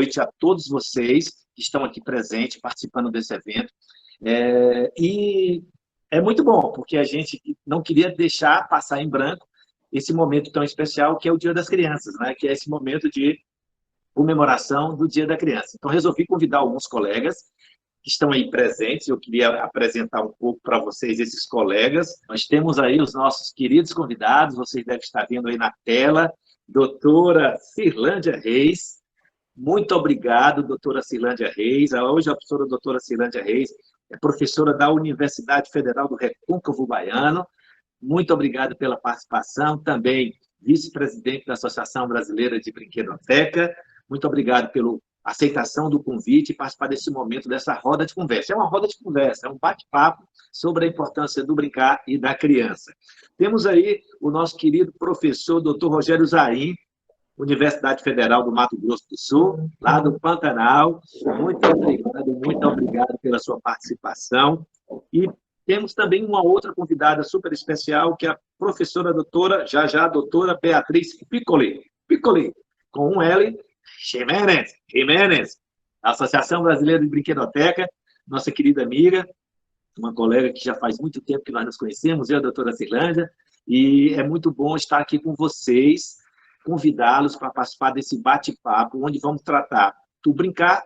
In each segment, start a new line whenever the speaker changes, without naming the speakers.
noite a todos vocês que estão aqui presentes, participando desse evento. E é muito bom, porque a gente não queria deixar passar em branco esse momento tão especial que é o Dia das Crianças, né? Que é esse momento de comemoração do Dia da Criança. Então, resolvi convidar alguns colegas que estão aí presentes. Eu queria apresentar um pouco para vocês esses colegas. Nós temos aí os nossos queridos convidados, vocês devem estar vendo aí na tela, doutora Cirlândia Reis. Muito obrigado, doutora Cirlândia Reis. Hoje a professora doutora Cirlândia Reis é professora da Universidade Federal do Recôncavo Baiano. Muito obrigado pela participação. Também vice-presidente da Associação Brasileira de Brinquedoteca. Muito obrigado pela aceitação do convite e participar desse momento, dessa roda de conversa. É uma roda de conversa, é um bate-papo sobre a importância do brincar e da criança. Temos aí o nosso querido professor, doutor Rogério Zarim, Universidade Federal do Mato Grosso do Sul, lá do Pantanal. Muito obrigado pela sua participação. E temos também uma outra convidada super especial, que é a professora doutora, já doutora Beatriz Piccoli, com um L, Jimenez, Associação Brasileira de Brinquedoteca, nossa querida amiga, uma colega que já faz muito tempo que nós nos conhecemos, eu, a doutora Cirlândia, e é muito bom estar aqui com vocês, convidá-los para participar desse bate-papo, onde vamos tratar do brincar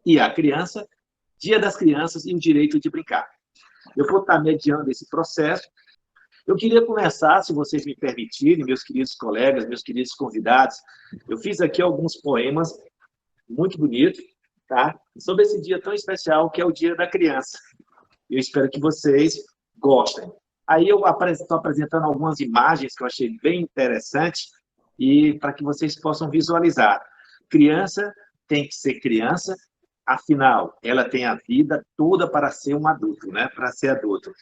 e a criança, Dia das Crianças e o direito de brincar. Eu vou estar mediando esse processo. Eu queria começar, se vocês me permitirem, meus queridos colegas, meus queridos convidados, eu fiz aqui alguns poemas muito bonitos, tá? Sobre esse dia tão especial que é o Dia da Criança. Eu espero que vocês gostem. Aí eu estou apresentando algumas imagens que eu achei bem interessantes e para que vocês possam visualizar. Criança tem que ser criança, afinal, ela tem a vida toda para ser um adulto, né? Para ser adulto.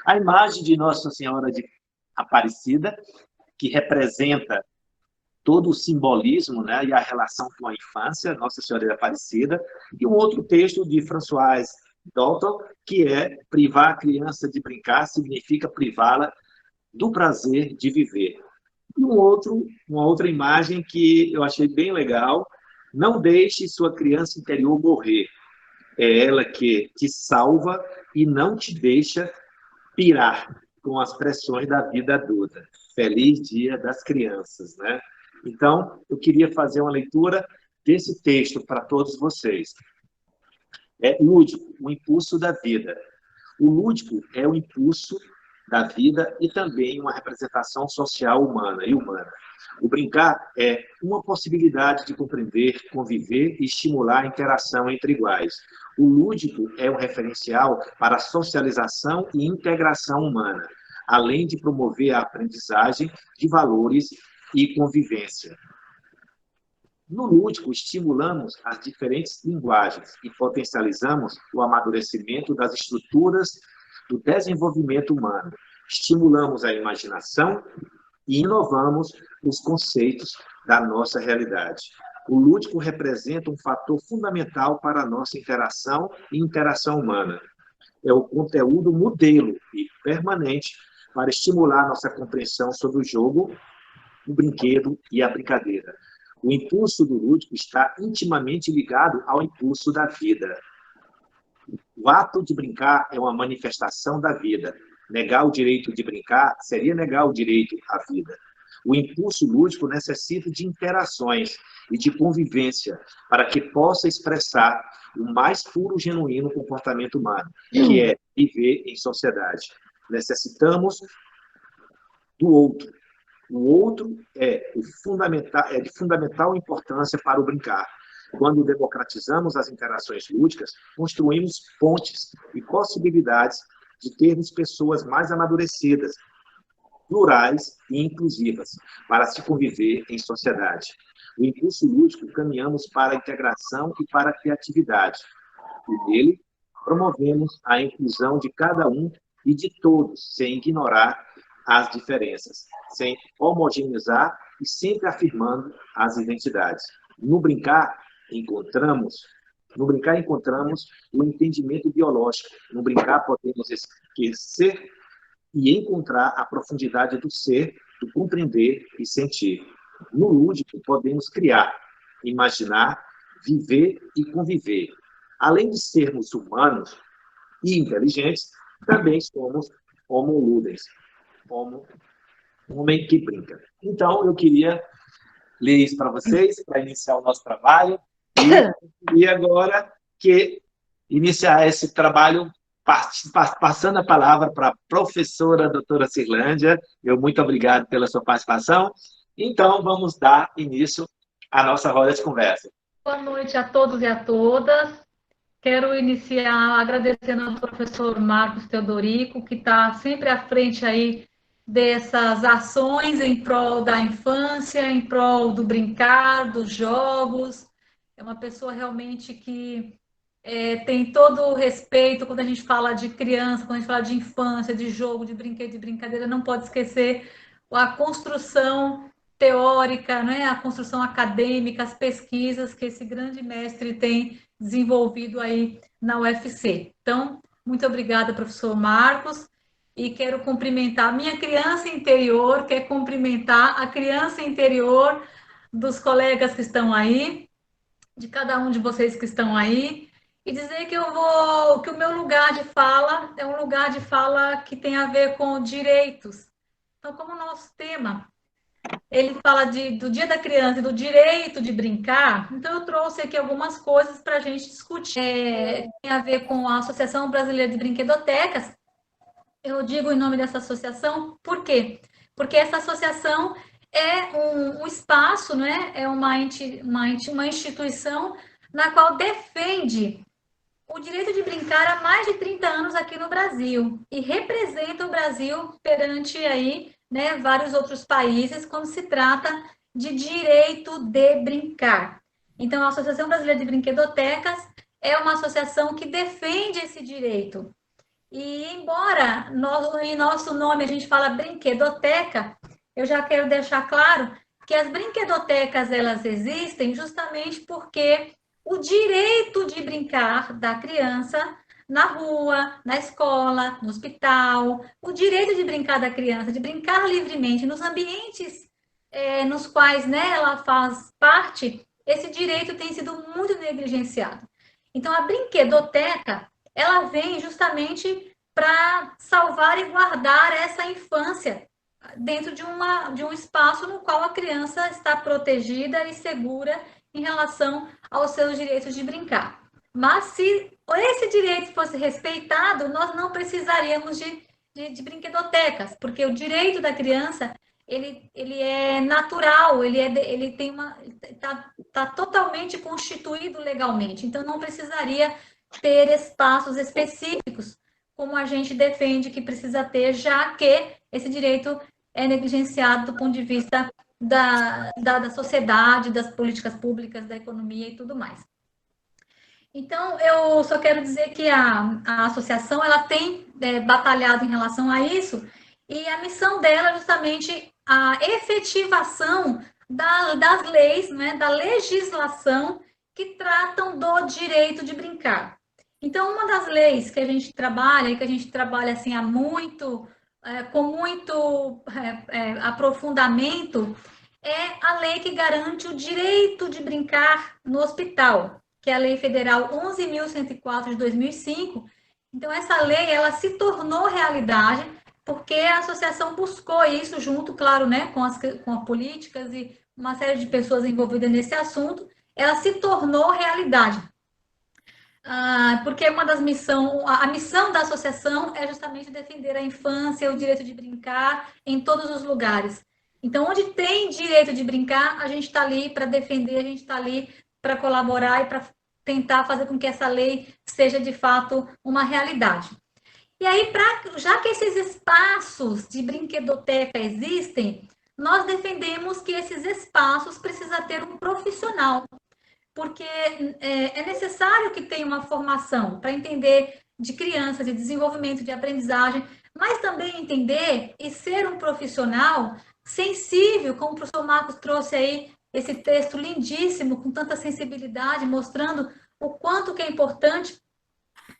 A imagem de Nossa Senhora de Aparecida, que representa todo o simbolismo, né, e a relação com a infância, Nossa Senhora de Aparecida, e um outro texto de François Dalton, que é privar a criança de brincar significa privá-la do prazer de viver. E uma outra imagem que eu achei bem legal, não deixe sua criança interior morrer. É ela que te salva e não te deixa pirar com as pressões da vida adulta. Feliz Dia das Crianças, né? Então, eu queria fazer uma leitura desse texto para todos vocês. Lúdico, o impulso da vida. O lúdico é o impulso da vida e também uma representação social humana. O brincar é uma possibilidade de compreender, conviver e estimular a interação entre iguais. O lúdico é um referencial para a socialização e integração humana, além de promover a aprendizagem de valores e convivência. No lúdico, estimulamos as diferentes linguagens e potencializamos o amadurecimento das estruturas do desenvolvimento humano. Estimulamos a imaginação e inovamos os conceitos da nossa realidade. O lúdico representa um fator fundamental para a nossa interação e interação humana. É o conteúdo modelo e permanente para estimular nossa compreensão sobre o jogo, o brinquedo e a brincadeira. O impulso do lúdico está intimamente ligado ao impulso da vida. O ato de brincar é uma manifestação da vida. Negar o direito de brincar seria negar o direito à vida. O impulso lúdico necessita de interações e de convivência para que possa expressar o mais puro, genuíno comportamento humano, que é viver em sociedade. Necessitamos do outro. O outro é de fundamental importância para o brincar. Quando democratizamos as interações lúdicas, construímos pontes e possibilidades de termos pessoas mais amadurecidas, plurais e inclusivas, para se conviver em sociedade. O impulso lúdico caminhamos para a integração e para a criatividade. E nele, promovemos a inclusão de cada um e de todos, sem ignorar as diferenças, sem homogeneizar e sempre afirmando as identidades. No brincar, encontramos o entendimento biológico. No brincar, podemos esquecer e encontrar a profundidade do ser, do compreender e sentir. No lúdico, podemos criar, imaginar, viver e conviver. Além de sermos humanos e inteligentes, também somos homo ludens, homo, homem que brinca. Então, eu queria ler isso para vocês, para iniciar o nosso trabalho, e agora que iniciar esse trabalho passando a palavra para a professora doutora Cirlândia. Eu muito obrigado pela sua participação. Então, vamos dar início à nossa roda de conversa.
Boa noite a todos e a todas. Quero iniciar agradecendo ao professor Marcos Teodorico, que está sempre à frente aí dessas ações em prol da infância, em prol do brincar, dos jogos. É uma pessoa realmente que tem todo o respeito quando a gente fala de criança, quando a gente fala de infância, de jogo, de brinquedo, de brincadeira, não pode esquecer a construção teórica, né? A construção acadêmica, as pesquisas que esse grande mestre tem desenvolvido aí na UFC. Então, muito obrigada, professor Marcos, e quero cumprimentar a minha criança interior, quero cumprimentar a criança interior dos colegas que estão aí, de cada um de vocês que estão aí, e dizer que que o meu lugar de fala é um lugar de fala que tem a ver com direitos. Então, como o nosso tema ele fala do Dia da Criança e do direito de brincar, então eu trouxe aqui algumas coisas para a gente discutir. Tem a ver com a Associação Brasileira de Brinquedotecas. Eu digo em nome dessa associação, por quê? Porque essa associação é um espaço, né? É uma instituição na qual defende o direito de brincar há mais de 30 anos aqui no Brasil e representa o Brasil perante aí, né, vários outros países quando se trata de direito de brincar. Então, a Associação Brasileira de Brinquedotecas é uma associação que defende esse direito. E embora em nosso nome a gente fala brinquedoteca, eu já quero deixar claro que as brinquedotecas elas existem justamente porque o direito de brincar da criança na rua, na escola, no hospital, o direito de brincar da criança, de brincar livremente nos ambientes nos quais né, ela faz parte, esse direito tem sido muito negligenciado. Então, a brinquedoteca, ela vem justamente para salvar e guardar essa infância dentro de um espaço no qual a criança está protegida e segura em relação aos seus direitos de brincar. Mas se esse direito fosse respeitado, nós não precisaríamos de brinquedotecas, porque o direito da criança ele é natural, ele tem tá totalmente constituído legalmente, então não precisaria ter espaços específicos como a gente defende que precisa ter, já que esse direito é negligenciado do ponto de vista da sociedade, das políticas públicas, da economia e tudo mais. Então, eu só quero dizer que a associação ela tem batalhado em relação a isso, e a missão dela é justamente a efetivação das leis, né, da legislação que tratam do direito de brincar. Então, uma das leis que a gente trabalha, e que a gente trabalha assim, com muito aprofundamento, é a lei que garante o direito de brincar no hospital, que é a Lei Federal 11.104 de 2005. Então, essa lei ela se tornou realidade porque a associação buscou isso junto, claro, né, com as políticas e uma série de pessoas envolvidas nesse assunto, ela se tornou realidade. Porque a missão da associação é justamente defender a infância, o direito de brincar em todos os lugares. Então, onde tem direito de brincar, a gente está ali para defender, a gente está ali para colaborar e para tentar fazer com que essa lei seja de fato uma realidade. E aí, já que esses espaços de brinquedoteca existem, nós defendemos que esses espaços precisam ter um profissional, porque é necessário que tenha uma formação para entender de crianças, de desenvolvimento, de aprendizagem, mas também entender e ser um profissional sensível, como o professor Marcos trouxe aí esse texto lindíssimo, com tanta sensibilidade, mostrando o quanto que é importante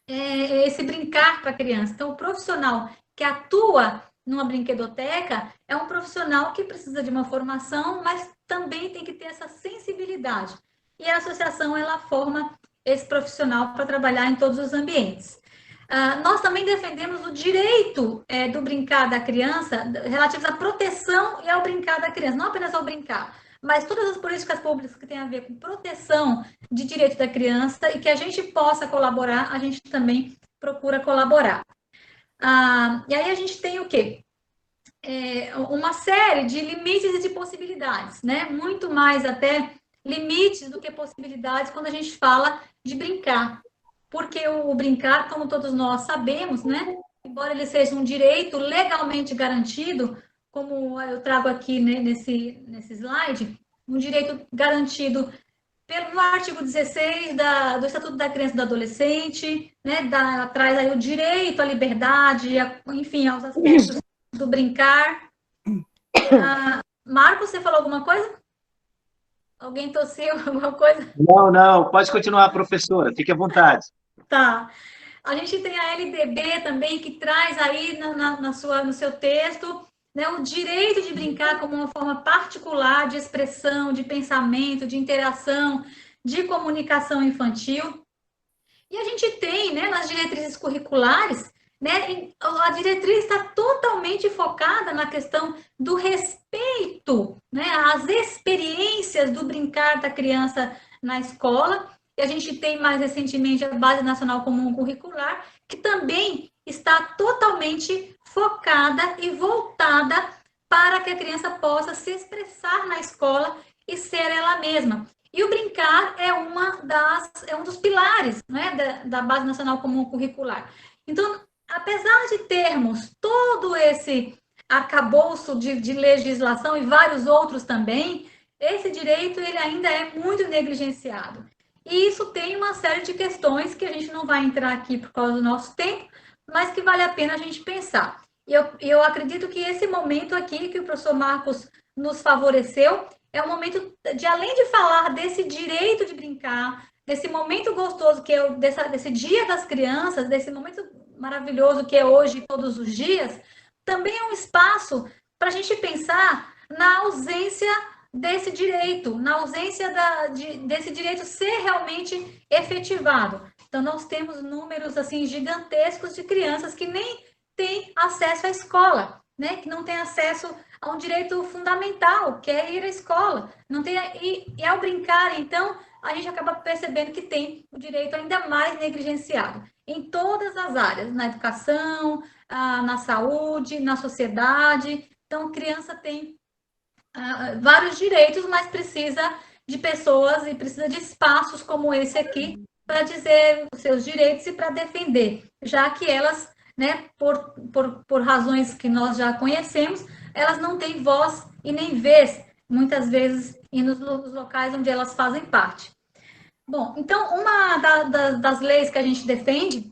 esse brincar para a criança. Então, o profissional que atua numa brinquedoteca é um profissional que precisa de uma formação, mas também tem que ter essa sensibilidade e a associação ela forma esse profissional para trabalhar em todos os ambientes. Nós também defendemos o direito do brincar da criança, relativos à proteção e ao brincar da criança, não apenas ao brincar, mas todas as políticas públicas que têm a ver com proteção de direito da criança e que a gente possa colaborar, a gente também procura colaborar. E aí a gente tem o quê? Uma série de limites e de possibilidades, né? Muito mais até limites do que possibilidades quando a gente fala de brincar. Porque o brincar, como todos nós sabemos, né? Embora ele seja um direito legalmente garantido, como eu trago aqui, né, nesse slide, um direito garantido no artigo 16 do Estatuto da Criança e do Adolescente, né, traz aí o direito à liberdade, enfim, aos aspectos do brincar. Marcos, você falou alguma coisa? Alguém tossiu alguma coisa?
Não, pode continuar, professora, fique à vontade.
Tá. A gente tem a LDB também, que traz aí no seu texto, né, o direito de brincar como uma forma particular de expressão, de pensamento, de interação, de comunicação infantil. E a gente tem, né, nas diretrizes curriculares, né, a diretriz está totalmente focada na questão do respeito, né, às experiências do brincar da criança na escola. E a gente tem mais recentemente a Base Nacional Comum Curricular, que também está totalmente focada e voltada para que a criança possa se expressar na escola e ser ela mesma. E o brincar é um dos pilares, né, da Base Nacional Comum Curricular. Então, apesar de termos todo esse arcabouço de legislação e vários outros também, esse direito ele ainda é muito negligenciado. E isso tem uma série de questões que a gente não vai entrar aqui por causa do nosso tempo, mas que vale a pena a gente pensar. E eu acredito que esse momento aqui que o professor Marcos nos favoreceu é um momento de, além de falar desse direito de brincar, desse momento gostoso que é desse Dia das Crianças, desse momento maravilhoso que é hoje e todos os dias, também é um espaço para a gente pensar na ausência desse direito, na ausência desse direito ser realmente efetivado. Então, nós temos números assim gigantescos de crianças que nem têm acesso à escola, né? Que não têm acesso a um direito fundamental, que é ir à escola. Não tem, e ao brincar, então, a gente acaba percebendo que tem o direito ainda mais negligenciado em todas as áreas, na educação, na saúde, na sociedade. Então, criança tem vários direitos, mas precisa de pessoas e precisa de espaços como esse aqui para dizer os seus direitos e para defender, já que elas, né, por razões que nós já conhecemos, elas não têm voz e nem vez, muitas vezes, nos locais onde elas fazem parte. Bom, então, uma das leis que a gente defende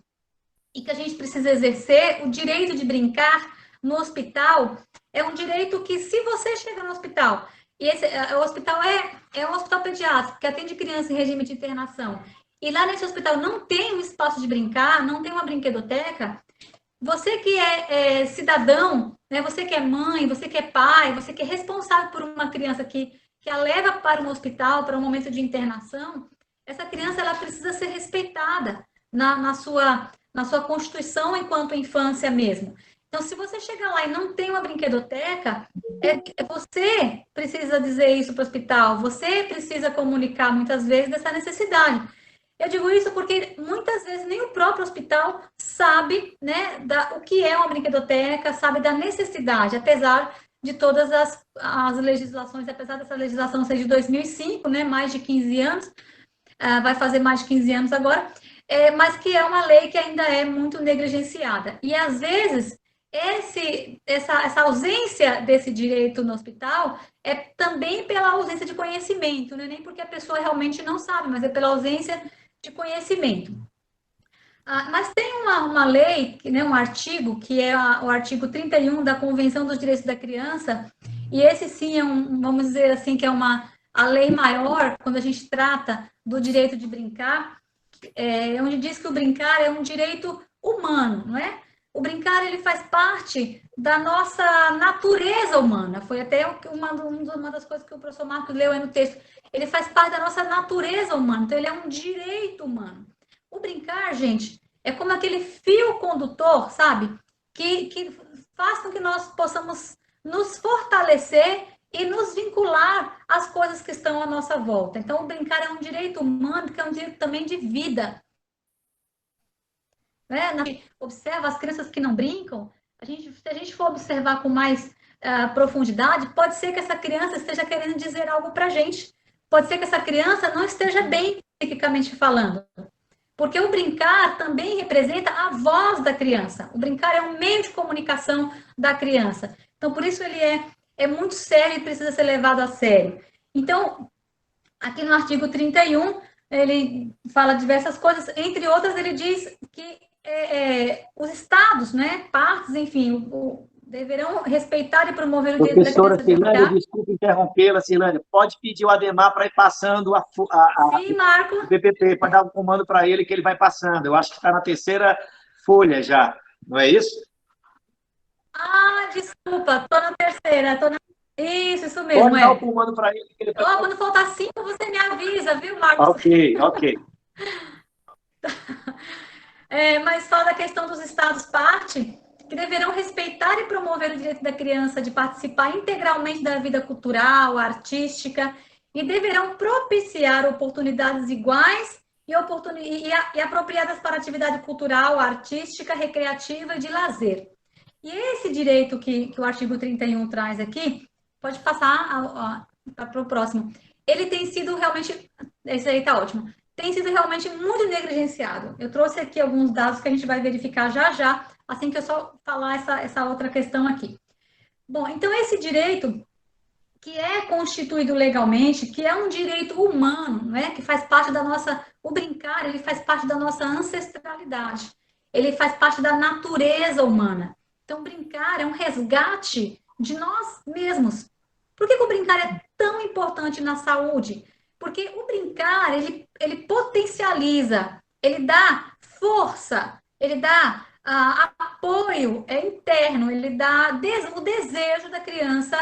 e que a gente precisa exercer, o direito de brincar no hospital, é um direito que, se você chega no hospital, e o hospital é um hospital pediátrico, que atende criança em regime de internação, e lá nesse hospital não tem um espaço de brincar, não tem uma brinquedoteca, você que é cidadão, né, você que é mãe, você que é pai, você que é responsável por uma criança que a leva para um hospital, para um momento de internação, essa criança ela precisa ser respeitada na sua constituição enquanto infância mesmo. Então, se você chegar lá e não tem uma brinquedoteca, você precisa dizer isso para o hospital, você precisa comunicar muitas vezes dessa necessidade. Eu digo isso porque muitas vezes nem o próprio hospital sabe, né, o que é uma brinquedoteca, sabe da necessidade, apesar de todas as legislações, apesar dessa legislação ser de 2005, né, mais de 15 anos, vai fazer mais de 15 anos agora, mas que é uma lei que ainda é muito negligenciada. E, às vezes, essa ausência desse direito no hospital é também pela ausência de conhecimento, não é nem porque a pessoa realmente não sabe, mas é pela ausência de conhecimento. Mas tem uma lei, né, um artigo, que é o artigo 31 da Convenção dos Direitos da Criança, e esse sim é vamos dizer assim, que é a lei maior, quando a gente trata do direito de brincar, onde diz que o brincar é um direito humano, não é? O brincar, ele faz parte da nossa natureza humana. Foi até uma das coisas que o professor Marcos leu aí no texto. Ele faz parte da nossa natureza humana, então ele é um direito humano. O brincar, gente, é como aquele fio condutor, sabe? Que faz com que nós possamos nos fortalecer e nos vincular às coisas que estão à nossa volta. Então, o brincar é um direito humano, que é um direito também de vida. Né? A gente observa as crianças que não brincam, se a gente for observar com mais profundidade, pode ser que essa criança esteja querendo dizer algo para a gente. Pode ser que essa criança não esteja bem, psiquicamente falando. Porque o brincar também representa a voz da criança. O brincar é um meio de comunicação da criança. Então, por isso ele é muito sério e precisa ser levado a sério. Então, aqui no artigo 31, ele fala diversas coisas, entre outras, ele diz que os estados, né, partes, enfim, deverão respeitar e promover o direito da
Professora
criança de
Cirlânia,
brincar.
desculpe interrompê-la, Cirlânia. Pode pedir o Ademar para ir passando
Sim, Marco.
o PPT, para dar um comando para ele que ele vai passando. Eu acho que está na terceira folha já, não é isso?
Ah, desculpa, estou na terceira. Isso mesmo,
Pode dar o comando para ele. Que ele vai...
Quando faltar 5, você me avisa, viu, Marcos?
Ok.
Mas fala da questão dos estados-parte, que deverão respeitar e promover o direito da criança de participar integralmente da vida cultural, artística, e deverão propiciar oportunidades iguais e apropriadas para atividade cultural, artística, recreativa e de lazer. E esse direito que o artigo 31 traz aqui, pode passar para o próximo, ele tem sido realmente, esse aí está ótimo, tem sido realmente muito negligenciado. Eu trouxe aqui alguns dados que a gente vai verificar já, assim que eu só falar essa outra questão aqui. Bom, então esse direito que é constituído legalmente, que é um direito humano, né, que faz parte da nossa, o brincar, ele faz parte da nossa ancestralidade, ele faz parte da natureza humana. Então, brincar é um resgate de nós mesmos. Por que o brincar é tão importante na saúde? Porque o brincar, ele potencializa, ele dá força, ele dá apoio interno, ele dá o desejo da criança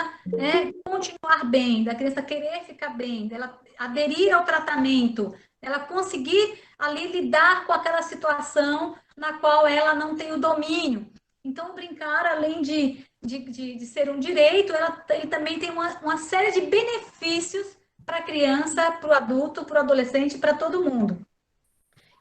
continuar bem, da criança querer ficar bem, dela aderir ao tratamento, ela conseguir ali lidar com aquela situação na qual ela não tem o domínio. Então, o brincar, além de ser um direito, ele também tem uma série de benefícios para a criança, para o adulto, para o adolescente, para todo mundo.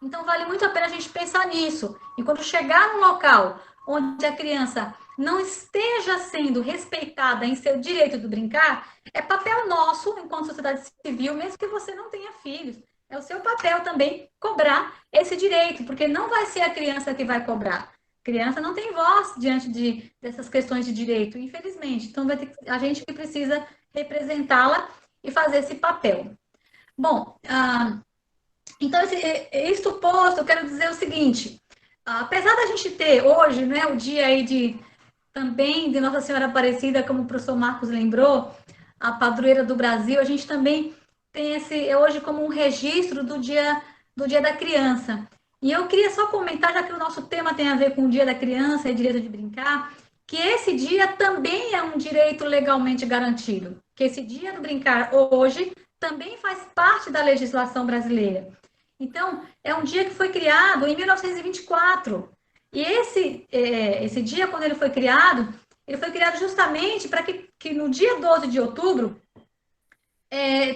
Então, vale muito a pena a gente pensar nisso. E quando chegar num local onde a criança não esteja sendo respeitada em seu direito de brincar, é papel nosso, enquanto sociedade civil, mesmo que você não tenha filhos, é o seu papel também cobrar esse direito, porque não vai ser a criança que vai cobrar. A criança não tem voz diante dessas questões de direito, infelizmente. Então, vai ter a gente que precisa representá-la e fazer esse papel. Bom, então, isto posto, eu quero dizer o seguinte, apesar da gente ter hoje, né, o dia aí também de Nossa Senhora Aparecida, como o professor Marcos lembrou, a padroeira do Brasil, a gente também tem hoje como um registro do dia da criança. E eu queria só comentar, já que o nosso tema tem a ver com o dia da criança e direito de brincar, que esse dia também é um direito legalmente garantido. Que esse dia do brincar hoje também faz parte da legislação brasileira. Então, é um dia que foi criado em 1924. E esse dia, quando ele foi criado justamente para que no dia 12 de outubro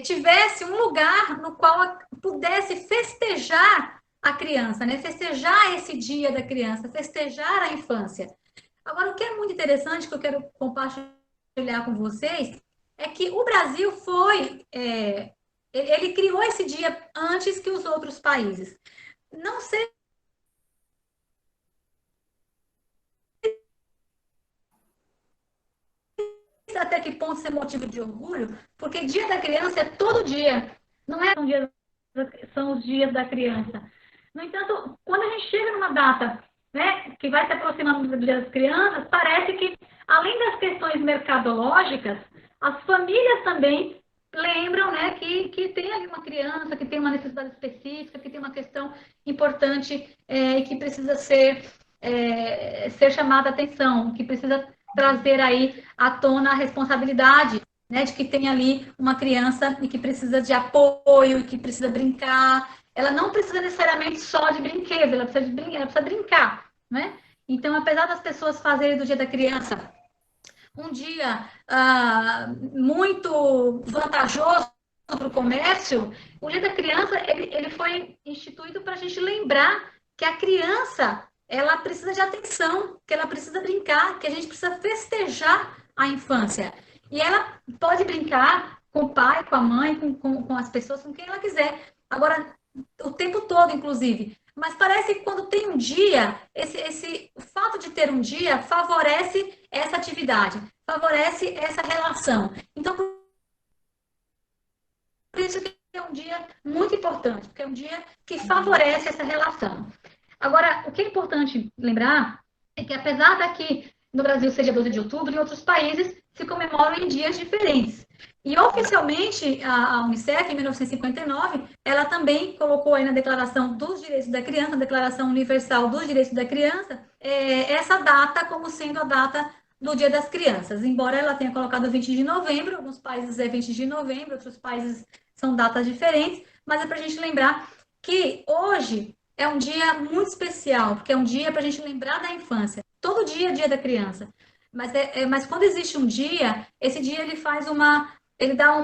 tivesse um lugar no qual pudesse festejar a criança, né? Festejar esse dia da criança, festejar a infância. Agora, o que é muito interessante, que eu quero compartilhar com vocês, é que o Brasil ele criou esse dia antes que os outros países. Não sei até que ponto isso é motivo de orgulho, porque Dia da Criança é todo dia. Não é são os dias da criança. No entanto, quando a gente chega numa data, né, que vai se aproximando do Dia das Crianças, parece que, além das questões mercadológicas, as famílias também lembram, né, que tem ali uma criança, que tem uma necessidade específica, que tem uma questão importante e que precisa ser ser chamada a atenção, que precisa trazer aí à tona a responsabilidade, né, de que tem ali uma criança e que precisa de apoio, e que precisa brincar. Ela não precisa necessariamente só de brinquedos, ela precisa brincar, né? Então, apesar das pessoas fazerem do Dia da Criança um dia muito vantajoso para o comércio, o Dia da Criança ele foi instituído para a gente lembrar que a criança ela precisa de atenção, que ela precisa brincar, que a gente precisa festejar a infância. E ela pode brincar com o pai, com a mãe, com as pessoas, com quem ela quiser. Agora, o tempo todo, inclusive. Mas parece que quando tem um dia, o fato de ter um dia favorece essa atividade, favorece essa relação. Então, por isso que é um dia muito importante, porque é um dia que favorece essa relação. Agora, o que é importante lembrar é que, apesar daqui no Brasil seja 12 de outubro, em outros países se comemoram em dias diferentes. E, oficialmente, a Unicef, em 1959, ela também colocou aí na Declaração dos Direitos da Criança, na Declaração Universal dos Direitos da Criança, essa data como sendo a data do Dia das Crianças. Embora ela tenha colocado 20 de novembro, alguns países é 20 de novembro, outros países são datas diferentes, mas é para a gente lembrar que hoje é um dia muito especial, porque é um dia para a gente lembrar da infância. Todo dia é dia da criança. Mas quando existe um dia, esse dia ele dá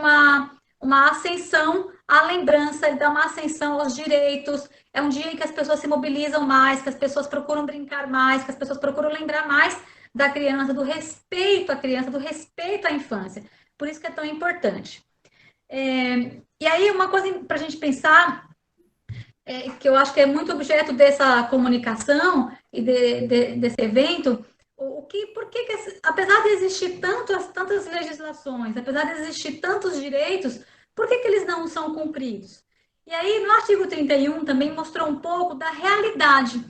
uma ascensão à lembrança, ele dá uma ascensão aos direitos. É um dia em que as pessoas se mobilizam mais, que as pessoas procuram brincar mais, que as pessoas procuram lembrar mais da criança, do respeito à criança, do respeito à infância. Por isso que é tão importante. E aí, uma coisa para a gente pensar, que eu acho que é muito objeto dessa comunicação e desse evento, por que apesar de existir tantas legislações, apesar de existir tantos direitos, por que eles não são cumpridos? E aí, no artigo 31, também mostrou um pouco da realidade.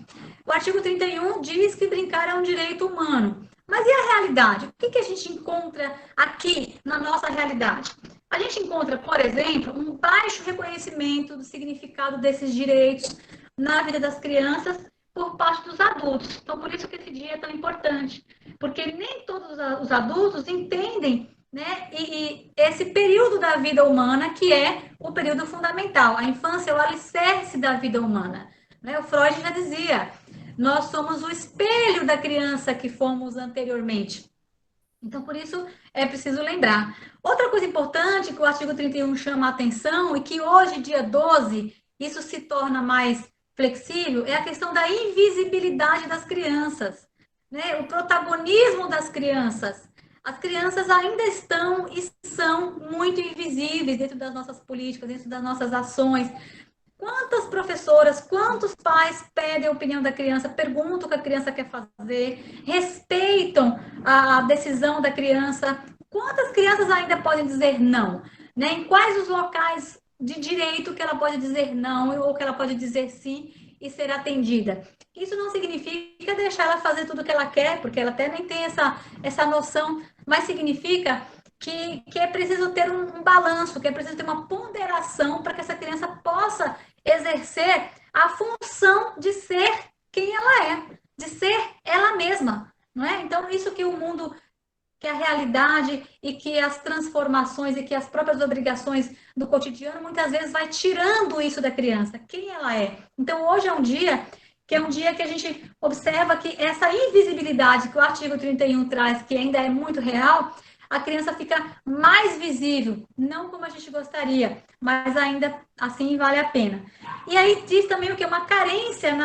O artigo 31 diz que brincar é um direito humano. Mas e a realidade? O que a gente encontra aqui na nossa realidade? A gente encontra, por exemplo, um baixo reconhecimento do significado desses direitos na vida das crianças por parte dos adultos. Então, por isso que esse dia é tão importante, porque nem todos os adultos entendem, né, e esse período da vida humana que é o período fundamental. A infância é o alicerce da vida humana. Né? O Freud já dizia, nós somos o espelho da criança que fomos anteriormente. Então, por isso, é preciso lembrar. Outra coisa importante que o artigo 31 chama a atenção e que hoje, dia 12, isso se torna mais flexível, é a questão da invisibilidade das crianças, né? O protagonismo das crianças. As crianças ainda estão e são muito invisíveis dentro das nossas políticas, dentro das nossas ações. Quantas professoras, quantos pais pedem a opinião da criança, perguntam o que a criança quer fazer, respeitam a decisão da criança? Quantas crianças ainda podem dizer não? Né? Em quais os locais de direito que ela pode dizer não ou que ela pode dizer sim e ser atendida? Isso não significa deixar ela fazer tudo o que ela quer, porque ela até nem tem essa noção, mas significa que é preciso ter um balanço, que é preciso ter uma ponderação para que essa criança possa exercer a função de ser quem ela é, de ser ela mesma, não é? Então, isso que o mundo, que a realidade e que as transformações e que as próprias obrigações do cotidiano, muitas vezes vai tirando isso da criança, quem ela é. Então, hoje é um dia que a gente observa que essa invisibilidade que o artigo 31 traz, que ainda é muito real, a criança fica mais visível, não como a gente gostaria, mas ainda assim vale a pena. E aí diz também o que? Uma carência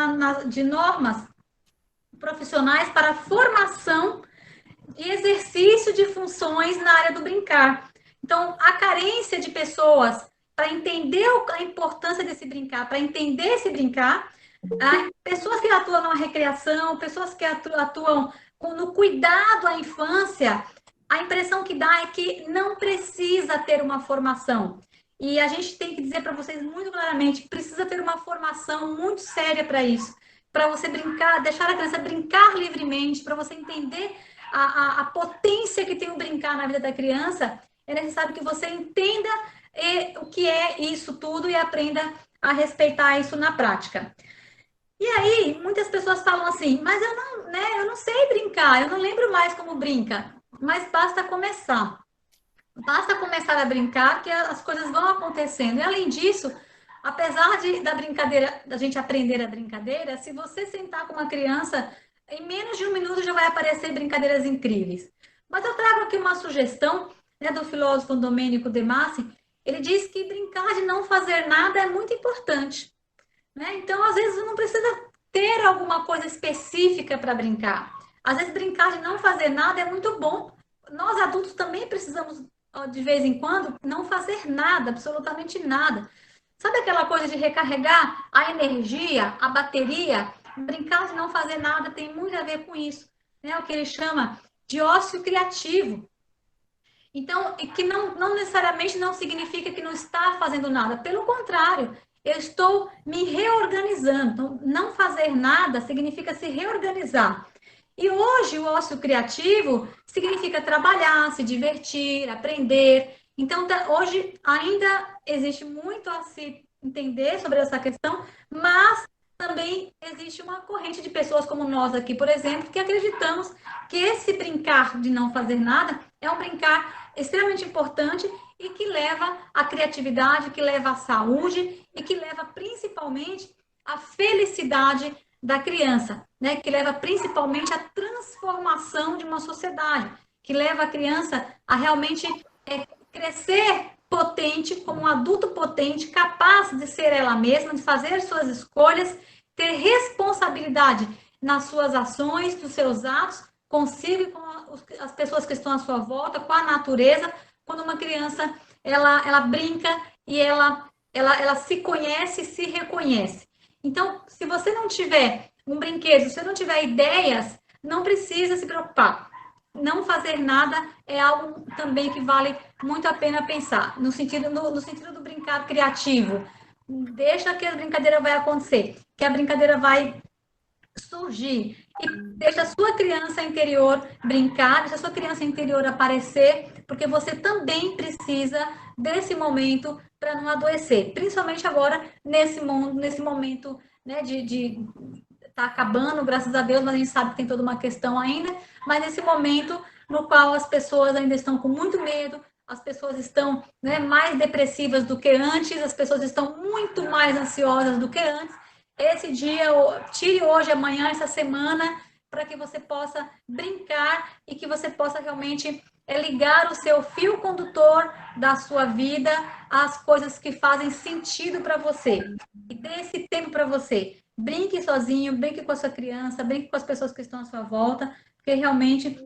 de normas profissionais para a formação e exercício de funções na área do brincar. Então, a carência de pessoas para entender a importância desse brincar, para entender esse brincar, pessoas que atuam na recreação, pessoas que atuam no cuidado à infância, a impressão que dá é que não precisa ter uma formação. E a gente tem que dizer para vocês muito claramente que precisa ter uma formação muito séria para isso. Para você brincar, deixar a criança brincar livremente, para você entender a potência que tem o brincar na vida da criança, é necessário que você entenda o que é isso tudo e aprenda a respeitar isso na prática. E aí, muitas pessoas falam assim, mas eu não sei brincar, eu não lembro mais como brinca. Mas basta começar. Basta começar a brincar que as coisas vão acontecendo. E além disso, apesar da brincadeira, da gente aprender a brincadeira, se você sentar com uma criança, em menos de um minuto já vai aparecer brincadeiras incríveis. Mas eu trago aqui uma sugestão, né, do filósofo Domênico De Masi. Ele diz que brincar de não fazer nada é muito importante, né? Então, às vezes, não precisa ter alguma coisa específica para brincar. Às vezes, brincar de não fazer nada é muito bom. Nós, adultos, também precisamos, de vez em quando, não fazer nada, absolutamente nada. Sabe aquela coisa de recarregar a energia, a bateria? Brincar de não fazer nada tem muito a ver com isso, né? O que ele chama de ócio criativo. Então, que não necessariamente não significa que não está fazendo nada. Pelo contrário, eu estou me reorganizando. Então, não fazer nada significa se reorganizar. E hoje o ócio criativo significa trabalhar, se divertir, aprender. Então, hoje ainda existe muito a se entender sobre essa questão, mas também existe uma corrente de pessoas como nós aqui, por exemplo, que acreditamos que esse brincar de não fazer nada é um brincar extremamente importante e que leva à criatividade, que leva à saúde e que leva principalmente à felicidade da criança, né? Que leva principalmente à transformação de uma sociedade, que leva a criança a realmente crescer potente, como um adulto potente, capaz de ser ela mesma, de fazer suas escolhas, ter responsabilidade nas suas ações, nos seus atos, consigo e com as pessoas que estão à sua volta, com a natureza. Quando uma criança ela brinca e ela se conhece e se reconhece. Então, se você não tiver um brinquedo, se você não tiver ideias, não precisa se preocupar. Não fazer nada é algo também que vale muito a pena pensar, no sentido do brincar criativo. Deixa que a brincadeira vai acontecer, que a brincadeira vai surgir. E deixa a sua criança interior brincar, deixa a sua criança interior aparecer, porque você também precisa desse momento para não adoecer. Principalmente agora, nesse mundo, nesse momento, né, de tá acabando, graças a Deus, mas a gente sabe que tem toda uma questão ainda, mas nesse momento no qual as pessoas ainda estão com muito medo, as pessoas estão, né, mais depressivas do que antes, as pessoas estão muito mais ansiosas do que antes. Esse dia, tire hoje, amanhã, essa semana, para que você possa brincar e que você possa realmente ligar o seu fio condutor da sua vida às coisas que fazem sentido para você. E dê esse tempo para você. Brinque sozinho, brinque com a sua criança, brinque com as pessoas que estão à sua volta, porque realmente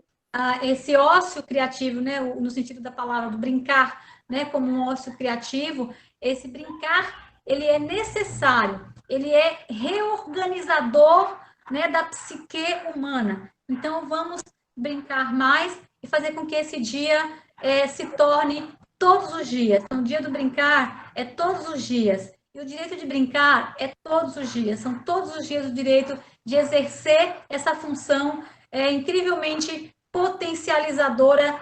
esse ócio criativo, né, no sentido da palavra, do brincar, né, como um ócio criativo, esse brincar, ele é necessário, ele é reorganizador, né, da psique humana. Então, vamos brincar mais e fazer com que esse dia se torne todos os dias. Então, o dia do brincar é todos os dias. E o direito de brincar é todos os dias. São todos os dias o direito de exercer essa função incrivelmente potencializadora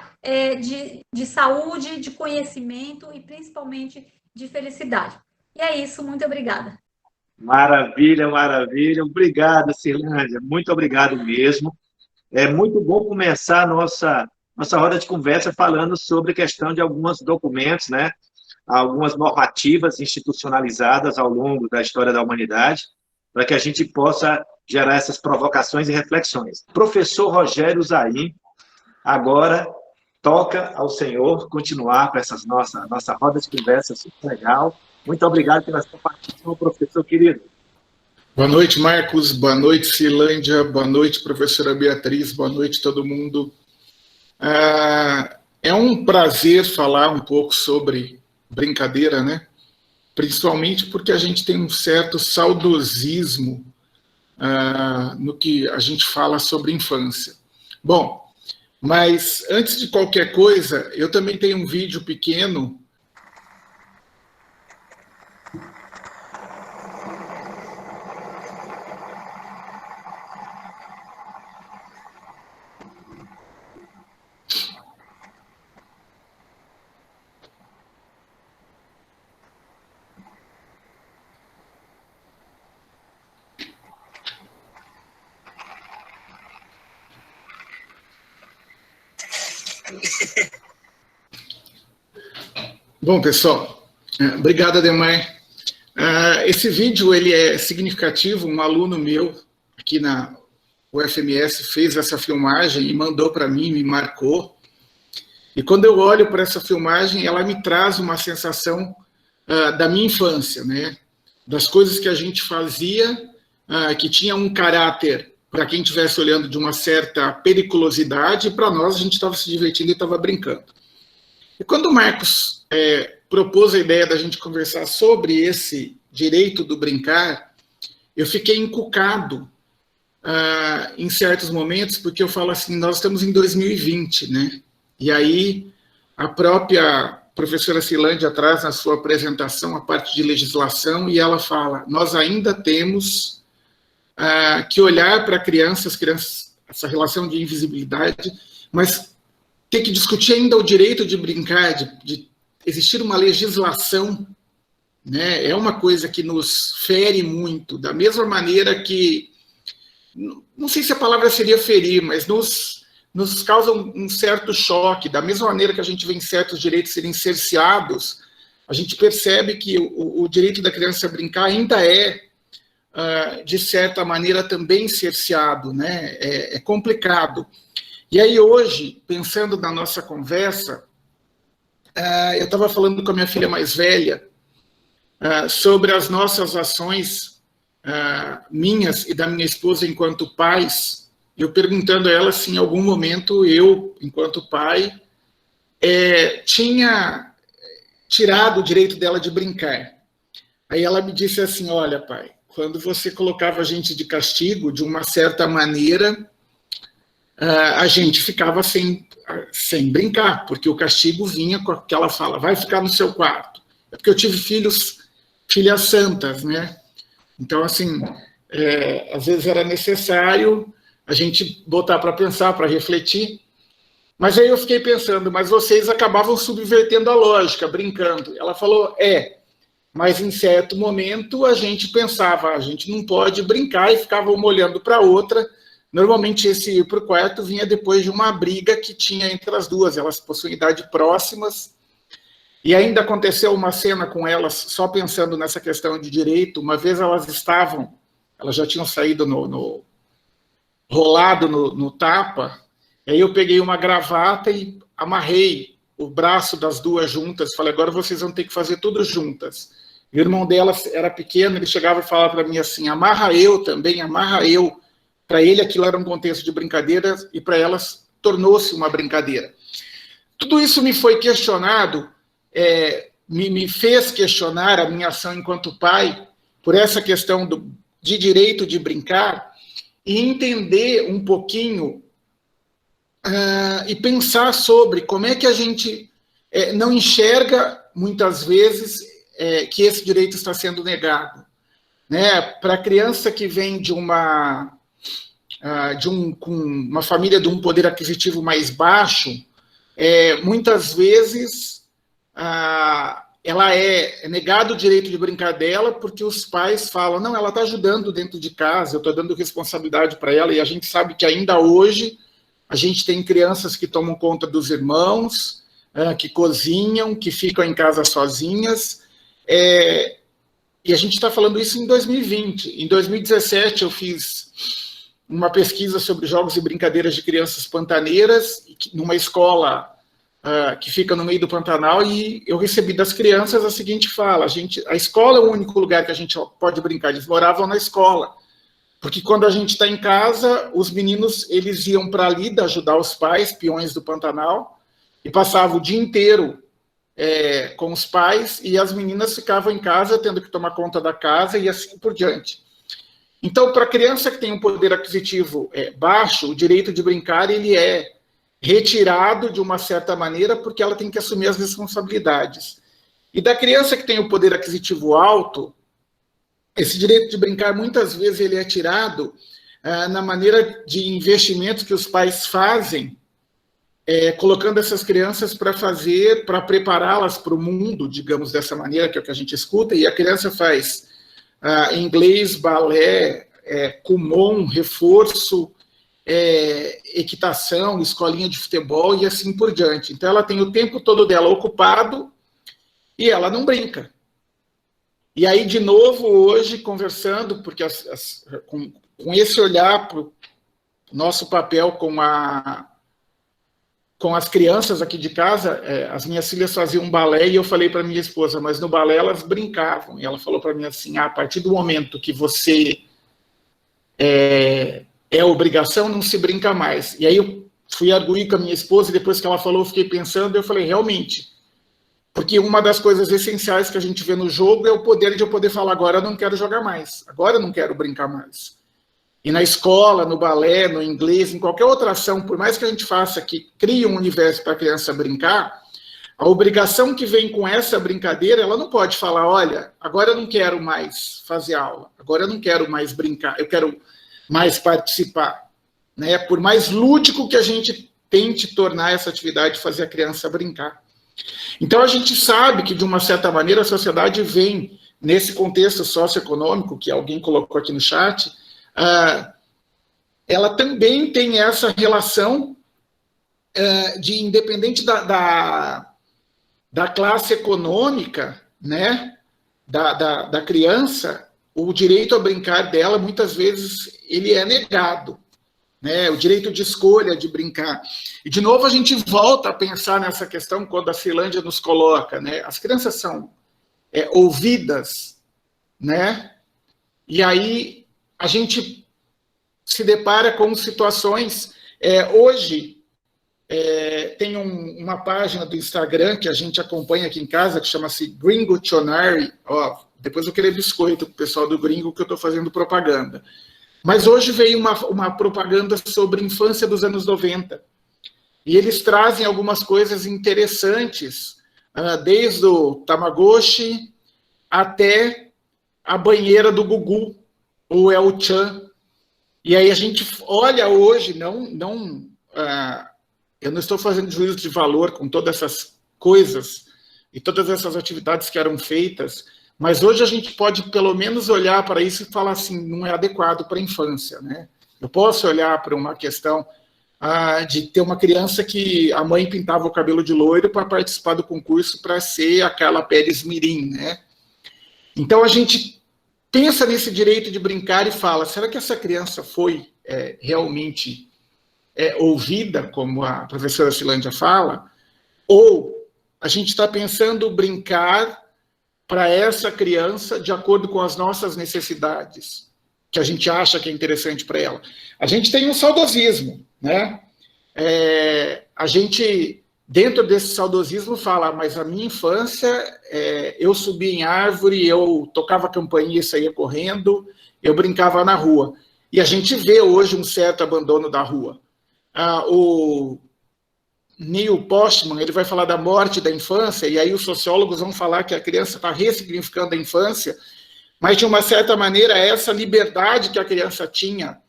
de saúde, de conhecimento e principalmente de felicidade. E é isso, muito obrigada.
Maravilha, maravilha. Obrigado, Cirlândia. Muito obrigado mesmo. É muito bom começar a nossa roda de conversa falando sobre a questão de alguns documentos, né? Algumas normativas institucionalizadas ao longo da história da humanidade, para que a gente possa gerar essas provocações e reflexões. Professor Rogério Zaim, agora toca ao senhor continuar com essa nossa roda de conversa super legal. Muito obrigado pela sua participação, professor querido.
Boa noite, Marcos. Boa noite, Cilândia. Boa noite, professora Beatriz. Boa noite, todo mundo. É um prazer falar um pouco sobre brincadeira, né? Principalmente porque a gente tem um certo saudosismo no que a gente fala sobre infância. Bom, mas antes de qualquer coisa, eu também tenho um vídeo pequeno. Bom, pessoal, obrigado, Ademar. Esse vídeo ele é significativo. Um aluno meu aqui na UFMS fez essa filmagem e mandou para mim, me marcou. E quando eu olho para essa filmagem, ela me traz uma sensação da minha infância, né? Das coisas que a gente fazia, que tinha um caráter, para quem estivesse olhando, de uma certa periculosidade, e para nós a gente estava se divertindo e estava brincando. E quando o Marcos propôs a ideia da gente conversar sobre esse direito do brincar, eu fiquei encucado em certos momentos, porque eu falo assim, nós estamos em 2020, né? E aí a própria professora Silândia traz na sua apresentação a parte de legislação, e ela fala, nós ainda temos que olhar para crianças, essa relação de invisibilidade, mas ter que discutir ainda o direito de brincar, de existir uma legislação, né? É uma coisa que nos fere muito, da mesma maneira que, não sei se a palavra seria ferir, mas nos causa um certo choque, da mesma maneira que a gente vê certos direitos serem cerceados, a gente percebe que o direito da criança a brincar ainda é, de certa maneira, também cerceado, né? É complicado. E aí hoje, pensando na nossa conversa, eu estava falando com a minha filha mais velha sobre as nossas ações, minhas e da minha esposa enquanto pais, eu perguntando a ela se em algum momento eu, enquanto pai, tinha tirado o direito dela de brincar. Aí ela me disse assim, olha, pai, quando você colocava a gente de castigo, de uma certa maneira, a gente ficava sem brincar, porque o castigo vinha com aquela fala, vai ficar no seu quarto. É porque eu tive filhas santas, né? Então, assim, às vezes era necessário a gente botar para pensar, para refletir. Mas aí eu fiquei pensando, mas vocês acabavam subvertendo a lógica, brincando. Ela falou, mas em certo momento a gente pensava, a gente não pode brincar, e ficava uma olhando para a outra. Normalmente esse ir para o quarto vinha depois de uma briga que tinha entre as duas, elas possuem idade próximas. E ainda aconteceu uma cena com elas, só pensando nessa questão de direito, uma vez elas já tinham saído rolado no tapa, e aí eu peguei uma gravata e amarrei o braço das duas juntas, falei, agora vocês vão ter que fazer tudo juntas. E o irmão dela era pequeno, ele chegava e falava para mim assim, amarra eu também, amarra eu. Para ele aquilo era um contexto de brincadeira, e para elas tornou-se uma brincadeira. Tudo isso me foi questionado, me fez questionar a minha ação enquanto pai, por essa questão de direito de brincar, e entender um pouquinho e pensar sobre como é que a gente não enxerga, muitas vezes, que esse direito está sendo negado. Né? Para a criança que vem com uma família de um poder aquisitivo mais baixo, muitas vezes ela é negado o direito de brincar dela porque os pais falam, não, ela está ajudando dentro de casa, eu estou dando responsabilidade para ela, e a gente sabe que ainda hoje a gente tem crianças que tomam conta dos irmãos, que cozinham, que ficam em casa sozinhas, e a gente está falando isso em 2020. Em 2017 eu fiz uma pesquisa sobre jogos e brincadeiras de crianças pantaneiras, numa escola que fica no meio do Pantanal, e eu recebi das crianças a seguinte fala, a escola é o único lugar que a gente pode brincar, eles moravam na escola, porque quando a gente está em casa, os meninos eles iam para a lida ajudar os pais, peões do Pantanal, e passavam o dia inteiro com os pais, e as meninas ficavam em casa tendo que tomar conta da casa e assim por diante. Então, para a criança que tem um poder aquisitivo baixo, o direito de brincar ele é retirado de uma certa maneira, porque ela tem que assumir as responsabilidades. E da criança que tem o poder aquisitivo alto, esse direito de brincar, muitas vezes, ele é tirado na maneira de investimentos que os pais fazem, colocando essas crianças para prepará-las para o mundo, digamos dessa maneira, que é o que a gente escuta, e a criança faz inglês, balé, Kumon, reforço, equitação, escolinha de futebol e assim por diante. Então, ela tem o tempo todo dela ocupado e ela não brinca. E aí, de novo, hoje, conversando, porque com esse olhar para o nosso papel com as crianças aqui de casa, as minhas filhas faziam um balé e eu falei para minha esposa, mas no balé elas brincavam. E ela falou para mim assim, a partir do momento que você é obrigação, não se brinca mais. E aí eu fui arguir com a minha esposa, e depois que ela falou, eu fiquei pensando, eu falei, realmente, porque uma das coisas essenciais que a gente vê no jogo é o poder de eu poder falar, agora eu não quero jogar mais, agora eu não quero brincar mais. E na escola, no balé, no inglês, em qualquer outra ação, por mais que a gente faça que crie um universo para a criança brincar, a obrigação que vem com essa brincadeira, ela não pode falar, olha, agora eu não quero mais fazer aula, agora eu não quero mais brincar, eu quero mais participar. Né? Por mais lúdico que a gente tente tornar essa atividade, fazer a criança brincar. Então, a gente sabe que, de uma certa maneira, a sociedade vem, nesse contexto socioeconômico, que alguém colocou aqui no chat, ela também tem essa relação de, independente da classe econômica, né, da criança, o direito a brincar dela, muitas vezes, ele é negado. Né, o direito de escolha de brincar. E, de novo, a gente volta a pensar nessa questão quando a Finlândia nos coloca, né, as crianças são ouvidas, né, e aí a gente se depara com situações... hoje, tem uma página do Instagram que a gente acompanha aqui em casa, que chama-se Gringo Tionari. Depois eu queria biscoito com o pessoal do Gringo, que eu estou fazendo propaganda. Mas hoje veio uma propaganda sobre a infância dos anos 90. E eles trazem algumas coisas interessantes, desde o Tamagotchi até a banheira do Gugu, o El-chan. E aí a gente olha hoje, eu não estou fazendo juízo de valor com todas essas coisas e todas essas atividades que eram feitas, mas hoje a gente pode, pelo menos, olhar para isso e falar assim, não é adequado para a infância. Né? Eu posso olhar para uma questão de ter uma criança que a mãe pintava o cabelo de loiro para participar do concurso para ser aquela Pérez Mirim. Né? Então, a gente pensa nesse direito de brincar e fala, será que essa criança foi realmente ouvida, como a professora Silândia fala? Ou a gente está pensando brincar para essa criança de acordo com as nossas necessidades, que a gente acha que é interessante para ela. A gente tem um saudosismo, né? A gente, dentro desse saudosismo, fala, mas a minha infância, eu subia em árvore, eu tocava campainha e saía correndo, eu brincava na rua. E a gente vê hoje um certo abandono da rua. O Neil Postman, ele vai falar da morte da infância, e aí os sociólogos vão falar que a criança está ressignificando a infância, mas, de uma certa maneira, essa liberdade que a criança tinha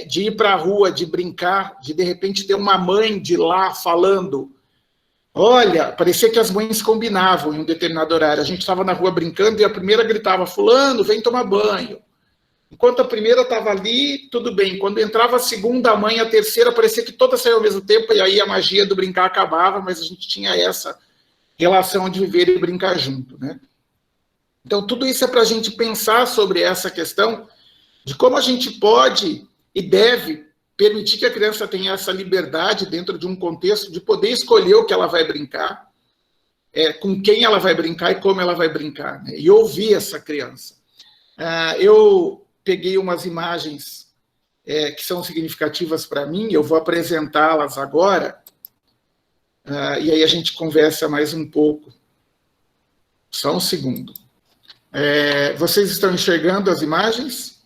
de ir para a rua, de brincar, de repente ter uma mãe de lá falando, olha, parecia que as mães combinavam em um determinado horário, a gente estava na rua brincando e a primeira gritava, fulano, vem tomar banho. Enquanto a primeira estava ali, tudo bem. Quando entrava a segunda, a mãe, a terceira, parecia que todas saíam ao mesmo tempo, e aí a magia do brincar acabava, mas a gente tinha essa relação de viver e brincar junto. Né? Então, tudo isso é para a gente pensar sobre essa questão de como a gente pode e deve permitir que a criança tenha essa liberdade dentro de um contexto de poder escolher o que ela vai brincar, com quem ela vai brincar e como ela vai brincar, né? E ouvir essa criança. Eu peguei umas imagens que são significativas para mim, eu vou apresentá-las agora, e aí a gente conversa mais um pouco. Só um segundo. Vocês estão enxergando as imagens?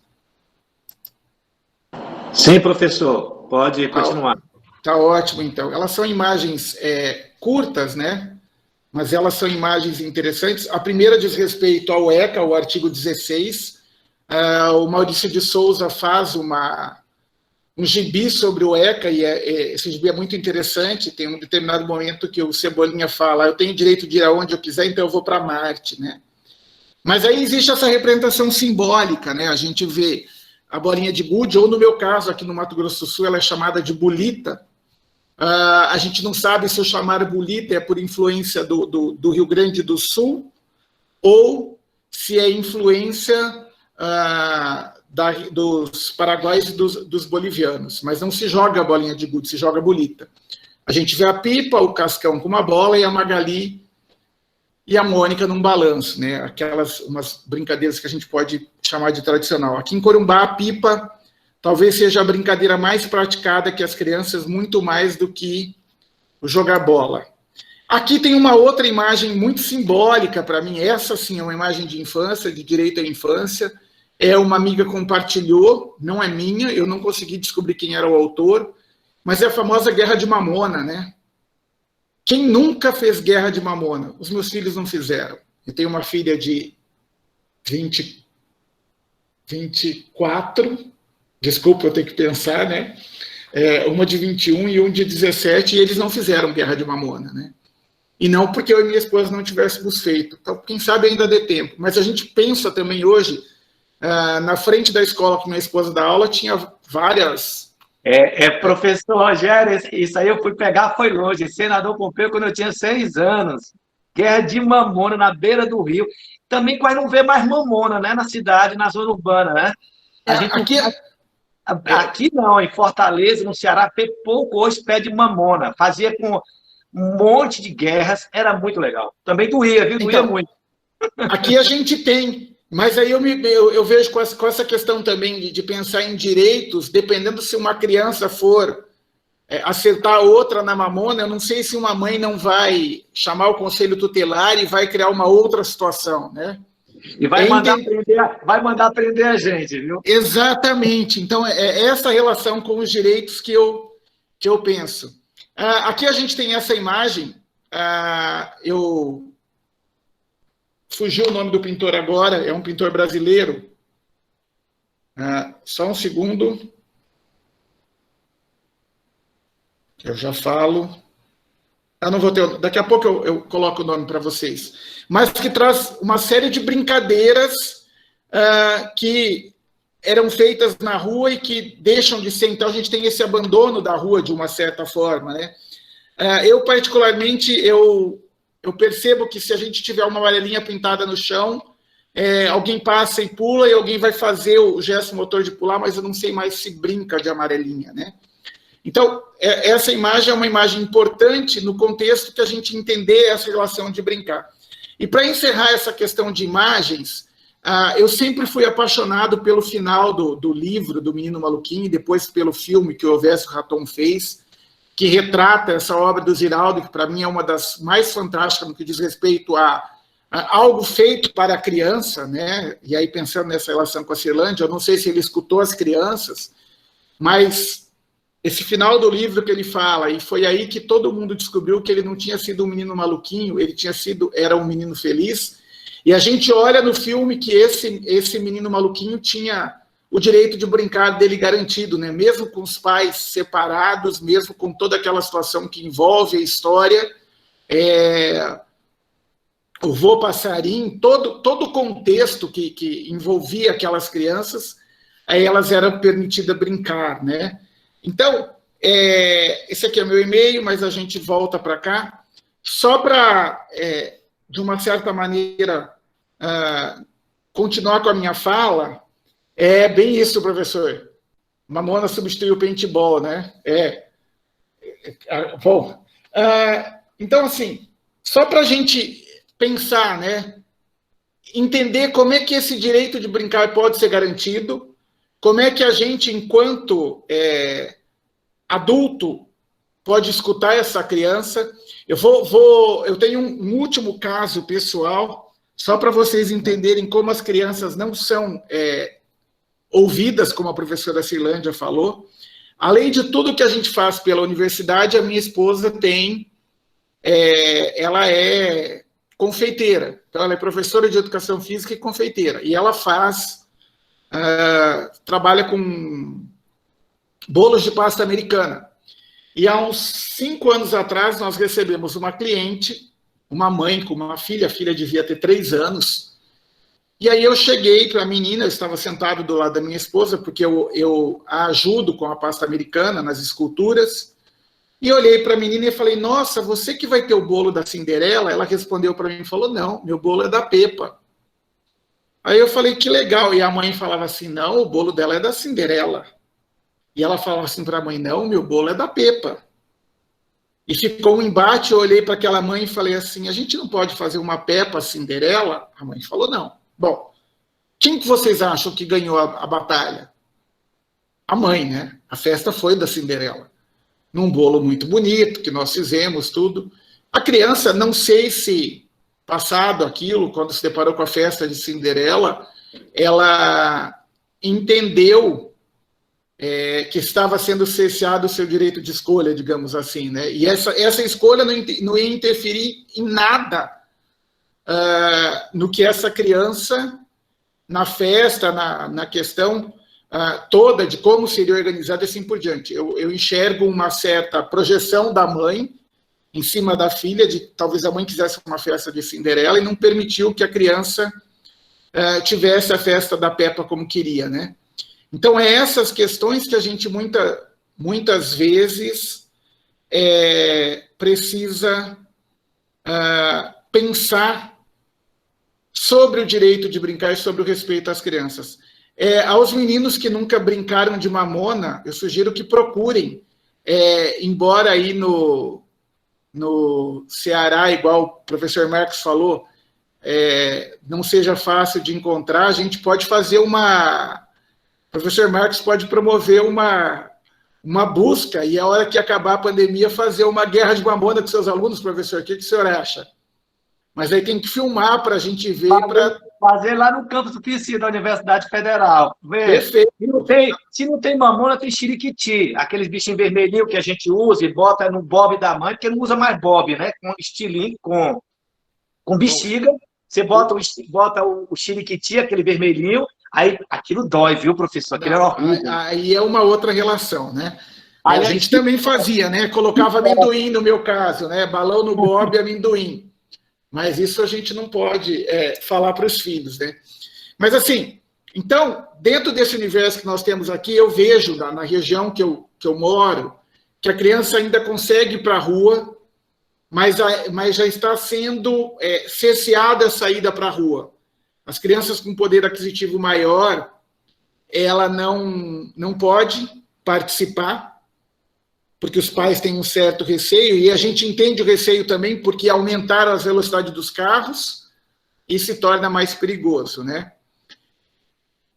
Sim, professor, pode continuar.
Tá ótimo, então. Elas são imagens curtas, né? Mas elas são imagens interessantes. A primeira diz respeito ao ECA, o artigo 16, o Maurício de Souza faz um gibi sobre o ECA, e esse gibi é muito interessante. Tem um determinado momento que o Cebolinha fala, eu tenho direito de ir aonde eu quiser, então eu vou para Marte, né? Mas aí existe essa representação simbólica, né? A gente vê a bolinha de gude, ou no meu caso, aqui no Mato Grosso do Sul, ela é chamada de bolita. A gente não sabe se eu chamar bolita é por influência do Rio Grande do Sul, ou se é influência dos paraguaios e dos bolivianos. Mas não se joga a bolinha de gude, se joga a bolita. A gente vê a Pipa, o Cascão com uma bola e a Magali e a Mônica num balanço, né? Umas brincadeiras que a gente pode chamar de tradicional. Aqui em Corumbá, a Pipa talvez seja a brincadeira mais praticada que as crianças, muito mais do que o jogar bola. Aqui tem uma outra imagem muito simbólica para mim. Essa, sim, é uma imagem de infância, de direito à infância. Uma amiga compartilhou, não é minha, eu não consegui descobrir quem era o autor, mas é a famosa Guerra de Mamona, né? Quem nunca fez Guerra de Mamona? Os meus filhos não fizeram. Eu tenho uma filha de 24, desculpa, eu tenho que pensar, né? Uma de 21 e um de 17, e eles não fizeram Guerra de Mamona, né? E não porque eu e minha esposa não tivéssemos feito. Então, quem sabe ainda dê tempo. Mas a gente pensa também hoje, na frente da escola que minha esposa dá aula, tinha várias...
Professor Rogério, isso aí eu fui pegar, foi longe. Senador Pompeu, quando eu tinha 6 anos. Guerra de Mamona, na beira do rio. Também quase não vê mais mamona, né? Na cidade, na zona urbana, né? Aqui não, em Fortaleza, no Ceará, tem pouco hoje pé de mamona. Fazia com um monte de guerras, era muito legal. Também doía, viu? Doía muito.
Aqui a gente tem, mas aí eu vejo com essa questão também de pensar em direitos, dependendo se uma criança for acertar outra na mamona, eu não sei se uma mãe não vai chamar o conselho tutelar e vai criar uma outra situação, né?
E vai mandar prender a gente, viu?
Exatamente. Então, é essa relação com os direitos que eu penso. Aqui a gente tem essa imagem. Fugiu o nome do pintor agora, é um pintor brasileiro. Só um segundo. Eu já falo. Não vou ter. Daqui a pouco eu coloco o nome para vocês. Mas que traz uma série de brincadeiras que eram feitas na rua e que deixam de ser. Então, a gente tem esse abandono da rua, de uma certa forma, né? Eu, particularmente, eu percebo que se a gente tiver uma amarelinha pintada no chão, alguém passa e pula e alguém vai fazer o gesto motor de pular, mas eu não sei mais se brinca de amarelinha, né? Então, essa imagem é uma imagem importante no contexto que a gente entender essa relação de brincar. E para encerrar essa questão de imagens, eu sempre fui apaixonado pelo final do livro do Menino Maluquinho, e depois pelo filme que o Ovésio Raton fez, que retrata essa obra do Ziraldo, que para mim é uma das mais fantásticas no que diz respeito a algo feito para a criança, né? E aí, pensando nessa relação com a Cirlândia, eu não sei se ele escutou as crianças, mas esse final do livro que ele fala, e foi aí que todo mundo descobriu que ele não tinha sido um menino maluquinho, ele era um menino feliz, e a gente olha no filme que esse menino maluquinho tinha o direito de brincar dele garantido, né? Mesmo com os pais separados, mesmo com toda aquela situação que envolve a história, o vô passarinho, todo o contexto que envolvia aquelas crianças, aí elas eram permitidas brincar, né? Então, esse aqui é o meu e-mail, mas a gente volta para cá, só para, de uma certa maneira, continuar com a minha fala. É bem isso, professor. Mamona substituiu o paintball, né? Bom, então, assim, só para a gente pensar, né? Entender como é que esse direito de brincar pode ser garantido, como é que a gente, enquanto adulto, pode escutar essa criança. Eu tenho um último caso pessoal, só para vocês entenderem como as crianças não são ouvidas, como a professora Cirlândia falou. Além de tudo que a gente faz pela universidade, a minha esposa ela é confeiteira. Então, ela é professora de educação física e confeiteira. E ela trabalha com bolos de pasta americana. E há uns 5 anos atrás, nós recebemos uma cliente, uma mãe com uma filha, a filha devia ter 3 anos, E aí eu cheguei para a menina, eu estava sentado do lado da minha esposa, porque eu a ajudo com a pasta americana nas esculturas, e olhei para a menina e falei, nossa, você que vai ter o bolo da Cinderela? Ela respondeu para mim e falou, não, meu bolo é da Pepa. Aí eu falei, que legal. E a mãe falava assim, não, o bolo dela é da Cinderela. E ela falava assim para a mãe, não, meu bolo é da Pepa. E ficou um embate, eu olhei para aquela mãe e falei assim, a gente não pode fazer uma Peppa Cinderela? A mãe falou, não. Bom, quem que vocês acham que ganhou a batalha? A mãe, né? A festa foi da Cinderela. Num bolo muito bonito, que nós fizemos, tudo. A criança, não sei se passado aquilo, quando se deparou com a festa de Cinderela, ela entendeu que estava sendo cesseado o seu direito de escolha, digamos assim, né? E essa escolha não ia interferir em nada no que essa criança, na festa, na questão toda de como seria organizada e assim por diante. Eu enxergo uma certa projeção da mãe em cima da filha, de talvez a mãe quisesse uma festa de Cinderela e não permitiu que a criança tivesse a festa da Peppa como queria, né? Então, é essas questões que a gente muitas vezes precisa pensar sobre o direito de brincar e sobre o respeito às crianças. Aos meninos que nunca brincaram de mamona, eu sugiro que procurem, embora aí no Ceará, igual o professor Marcos falou, não seja fácil de encontrar, a gente pode fazer o professor Marcos pode promover uma busca e a hora que acabar a pandemia fazer uma guerra de mamona com seus alunos, professor. O que o senhor acha? Mas aí tem que filmar para a gente ver.
Fazer lá no campus do PC da Universidade Federal.
Perfeito.
Se não tem mamona, tem xiriquiti. Aqueles bichinhos vermelhinhos que a gente usa e bota no bob da mãe, porque não usa mais bob, né? Com estilingue, com bexiga. Você bota o xiriquiti, aquele vermelhinho. Aí aquilo dói, viu, professor? Aquilo é horrível.
Aí é uma outra relação, né? A gente também fazia, né? Colocava amendoim no meu caso, né? Balão no bob, amendoim. Mas isso a gente não pode falar para os filhos, né? Mas assim, então, dentro desse universo que nós temos aqui, eu vejo na região que eu moro, que a criança ainda consegue ir para a rua, mas já está sendo cerceada a saída para a rua. As crianças com poder aquisitivo maior, ela não pode participar, porque os pais têm um certo receio, e a gente entende o receio também porque aumentaram as velocidades dos carros e se torna mais perigoso, né?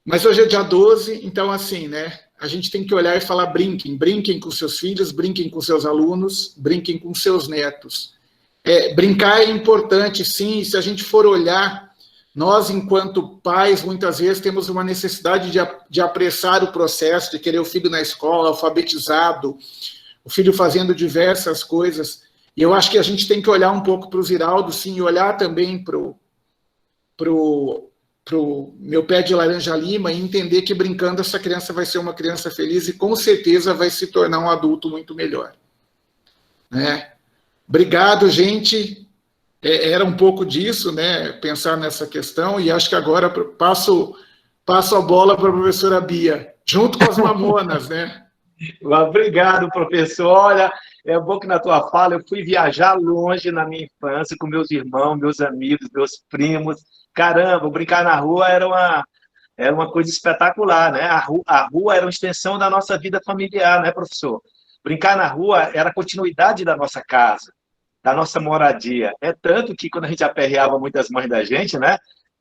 Mas hoje é dia 12, então assim, né? A gente tem que olhar e falar, brinquem com seus filhos, brinquem com seus alunos, brinquem com seus netos. Brincar é importante, sim, e se a gente for olhar, nós, enquanto pais, muitas vezes temos uma necessidade de apressar o processo, de querer o filho na escola, alfabetizado, o filho fazendo diversas coisas. E eu acho que a gente tem que olhar um pouco para o Ziraldo, sim, e olhar também para o meu pé de laranja lima e entender que brincando essa criança vai ser uma criança feliz e com certeza vai se tornar um adulto muito melhor. Né? Obrigado, gente. Era um pouco disso, né? Pensar nessa questão, e acho que agora passo a bola para a professora Bia, junto com as mamonas, né?
Obrigado, professor. Olha, é bom que na tua fala eu fui viajar longe na minha infância com meus irmãos, meus amigos, meus primos. Caramba, brincar na rua era uma coisa espetacular, né? A rua era uma extensão da nossa vida familiar, né, professor? Brincar na rua era a continuidade da nossa casa, da nossa moradia. É tanto que quando a gente aperreava muitas mães da gente, né?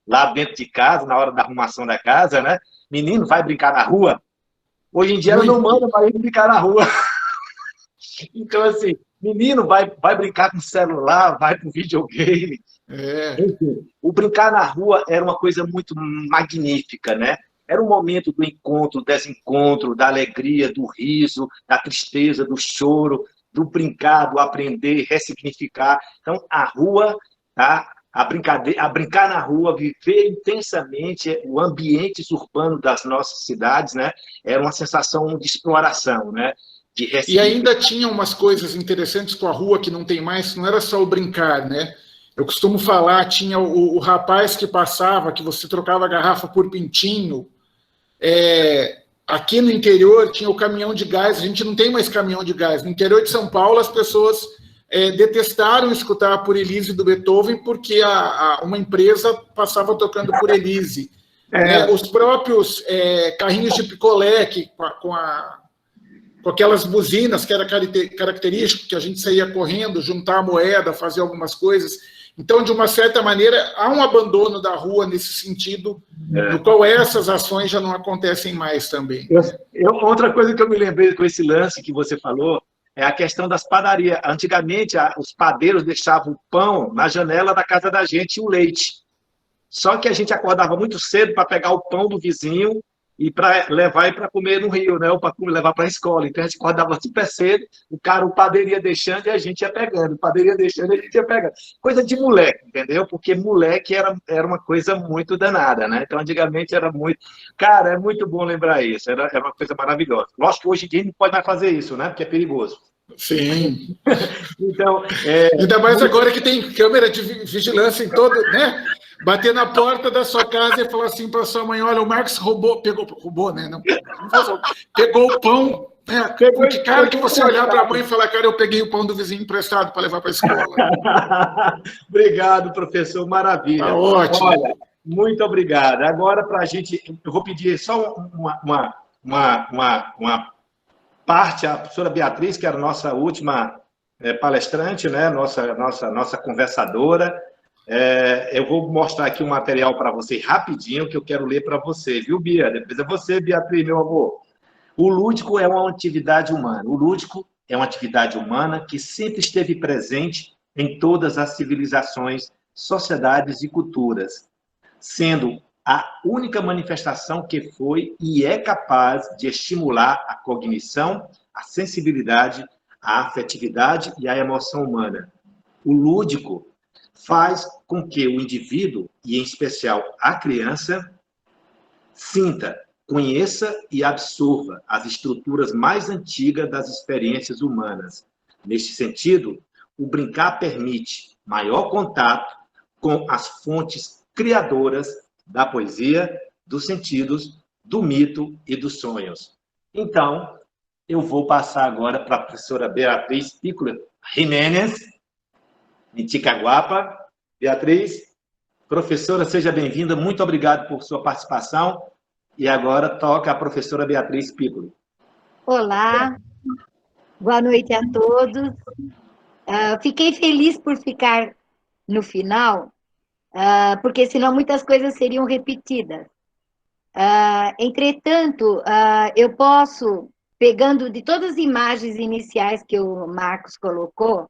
Lá dentro de casa, na hora da arrumação da casa, né? Menino, vai brincar na rua? Hoje em dia ela não manda para ir brincar na rua. Então, assim, menino vai brincar com celular, vai com videogame. Enfim, o brincar na rua era uma coisa muito magnífica, né? Era um momento do encontro, do desencontro, da alegria, do riso, da tristeza, do choro, do brincar, do aprender, ressignificar. Então, a rua, tá? A brincar na rua, viver intensamente o ambiente urbano das nossas cidades, né? Era uma sensação de exploração, né?
E ainda tinha umas coisas interessantes com a rua que não tem mais, não era só o brincar, né? Eu costumo falar, tinha o rapaz que passava, que você trocava a garrafa por pintinho. Aqui no interior tinha o caminhão de gás, a gente não tem mais caminhão de gás. No interior de São Paulo, as pessoas detestaram escutar a Por Elise do Beethoven porque uma empresa passava tocando Por Elise. Os próprios carrinhos de picolé com aquelas buzinas que era característico, que a gente saía correndo, juntar a moeda, fazer algumas coisas. Então, de uma certa maneira, há um abandono da rua nesse sentido, no qual essas ações já não acontecem mais também.
Outra coisa que eu me lembrei com esse lance que você falou é a questão das padarias. Antigamente, os padeiros deixavam o pão na janela da casa da gente e o leite. Só que a gente acordava muito cedo para pegar o pão do vizinho e para levar para comer no Rio, né? Ou para levar para a escola. Então a gente acordava super cedo, o padeiro ia deixando e a gente ia pegando. O padeiro ia deixando e a gente ia pegando. Coisa de moleque, entendeu? Porque moleque era uma coisa muito danada, né? Então antigamente era muito. Cara, é muito bom lembrar isso. Era uma coisa maravilhosa. Lógico que hoje em dia não pode mais fazer isso, né? Porque é perigoso.
Sim.
Então,
ainda mais agora que tem câmera de vigilância em todo, né? Bater na porta da sua casa e falar assim para sua mãe: olha, o Marcos roubou, né? Não pegou o pão. Que cara que você olhar para a mãe e falar: cara, eu peguei o pão do vizinho emprestado para levar para a escola.
Obrigado, professor, maravilha.
Tá ótimo.
Olha, muito obrigado. Agora, para a gente, eu vou pedir só uma parte, a professora Beatriz, que era a nossa última palestrante, né? nossa conversadora. Eu vou mostrar aqui um material para você rapidinho, que eu quero ler para você, viu, Bia? Depois é você, Beatriz, meu amor. O lúdico é uma atividade humana. O lúdico é uma atividade humana que sempre esteve presente em todas as civilizações, sociedades e culturas, sendo a única manifestação que foi e é capaz de estimular a cognição, a sensibilidade, a afetividade e a emoção humana. O lúdico faz com que o indivíduo, e em especial a criança, sinta, conheça e absorva as estruturas mais antigas das experiências humanas. Neste sentido, o brincar permite maior contato com as fontes criadoras da poesia, dos sentidos, do mito e dos sonhos. Então, eu vou passar agora para a professora Beatriz Piccolo Jiménez, em Ticaguapa. Beatriz, professora, seja bem-vinda. Muito obrigado por sua participação. E agora toca a professora Beatriz Piccolo.
Olá, boa noite a todos. Fiquei feliz por ficar no final, porque senão muitas coisas seriam repetidas. Entretanto, eu posso, pegando de todas as imagens iniciais que o Marcos colocou,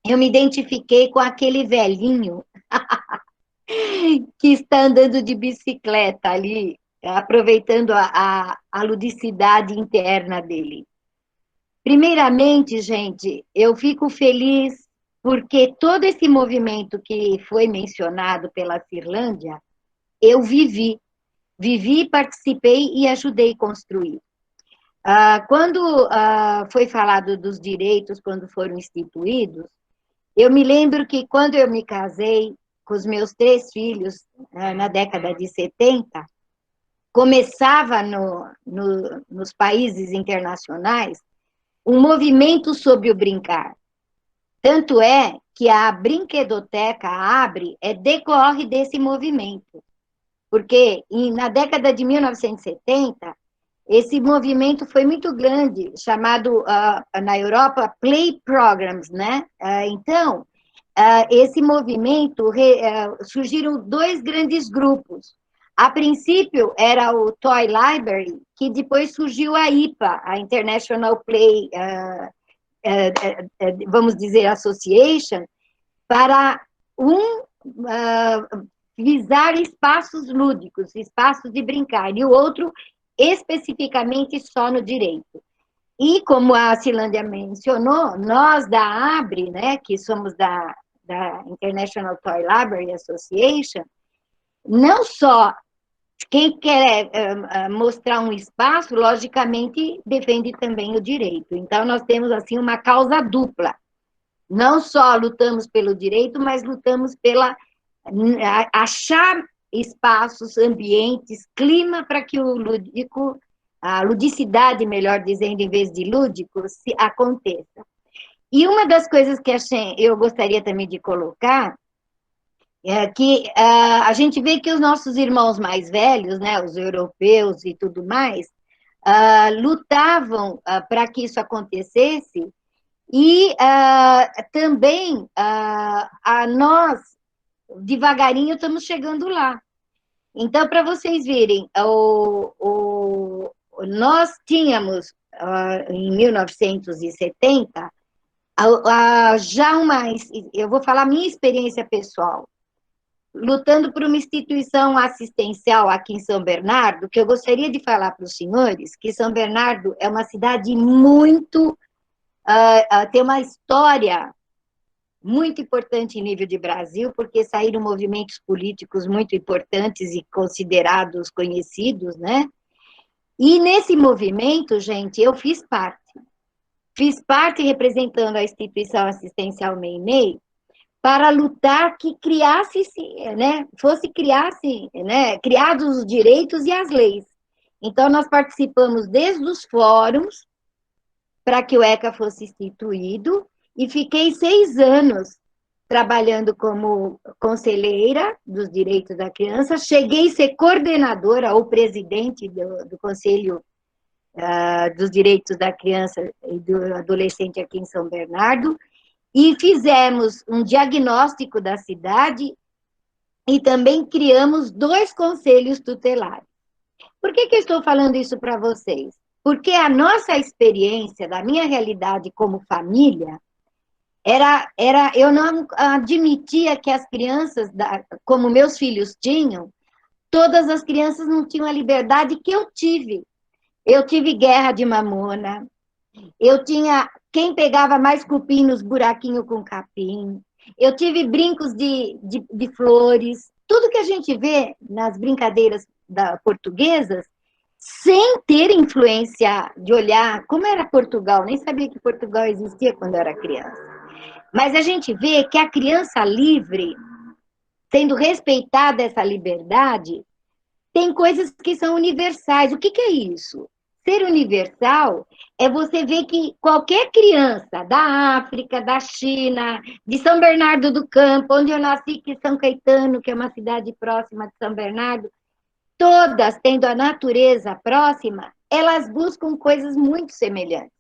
eu me identifiquei com aquele velhinho que está andando de bicicleta ali, aproveitando a ludicidade interna dele. Primeiramente, gente, eu fico feliz porque todo esse movimento que foi mencionado pela Finlândia, eu vivi, participei e ajudei a construir. Quando foi falado dos direitos, quando foram instituídos, eu me lembro que quando eu me casei com os meus 3 filhos, na década de 70, começava nos países internacionais um movimento sobre o brincar. Tanto é que a Brinquedoteca, a ABRE, decorre desse movimento. Porque na década de 1970, esse movimento foi muito grande, chamado na Europa Play Programs, né? Então, esse movimento, surgiram 2 grandes grupos. A princípio, era o Toy Library, que depois surgiu a IPA, a International Play, vamos dizer, Association, para visar espaços lúdicos, espaços de brincar, e o outro especificamente só no direito. E, como a Silândia mencionou, nós da ABRE, né, que somos da International Toy Library Association, não só quem quer mostrar um espaço, logicamente, defende também o direito. Então, nós temos, assim, uma causa dupla. não só lutamos pelo direito, mas lutamos pela achar espaços, ambientes, clima para que o lúdico, a ludicidade, melhor dizendo, em vez de lúdico, se aconteça. E uma das coisas que eu gostaria também de colocar é que a gente vê que os nossos irmãos mais velhos, né, os europeus e tudo mais, lutavam para que isso acontecesse, e também nós, devagarinho, estamos chegando lá. Então, para vocês verem, nós tínhamos, em 1970, já eu vou falar minha experiência pessoal, lutando por uma instituição assistencial aqui em São Bernardo, que eu gostaria de falar para os senhores, que São Bernardo é uma cidade muito, tem uma história muito importante em nível de Brasil, porque saíram movimentos políticos muito importantes e considerados conhecidos, né? E nesse movimento, gente, eu fiz parte. Fiz parte representando a instituição assistencial Meimei para lutar que criados os direitos e as leis. Então, nós participamos desde os fóruns para que o ECA fosse instituído, e fiquei 6 anos trabalhando como conselheira dos direitos da criança, cheguei a ser coordenadora ou presidente do Conselho dos Direitos da Criança e do Adolescente aqui em São Bernardo, e fizemos um diagnóstico da cidade e também criamos 2 conselhos tutelares. Por que eu estou falando isso para vocês? Porque a nossa experiência, da minha realidade como família, eu não admitia que as crianças, como meus filhos tinham, todas as crianças não tinham a liberdade que eu tive. Eu tive guerra de mamona, eu tinha quem pegava mais cupim nos buraquinhos com capim, eu tive brincos de flores, tudo que a gente vê nas brincadeiras portuguesas, sem ter influência de olhar como era Portugal, nem sabia que Portugal existia quando eu era criança. Mas a gente vê que a criança livre, sendo respeitada essa liberdade, tem coisas que são universais. O que é isso? Ser universal é você ver que qualquer criança da África, da China, de São Bernardo do Campo, onde eu nasci, que é São Caetano, que é uma cidade próxima de São Bernardo, todas tendo a natureza próxima, elas buscam coisas muito semelhantes.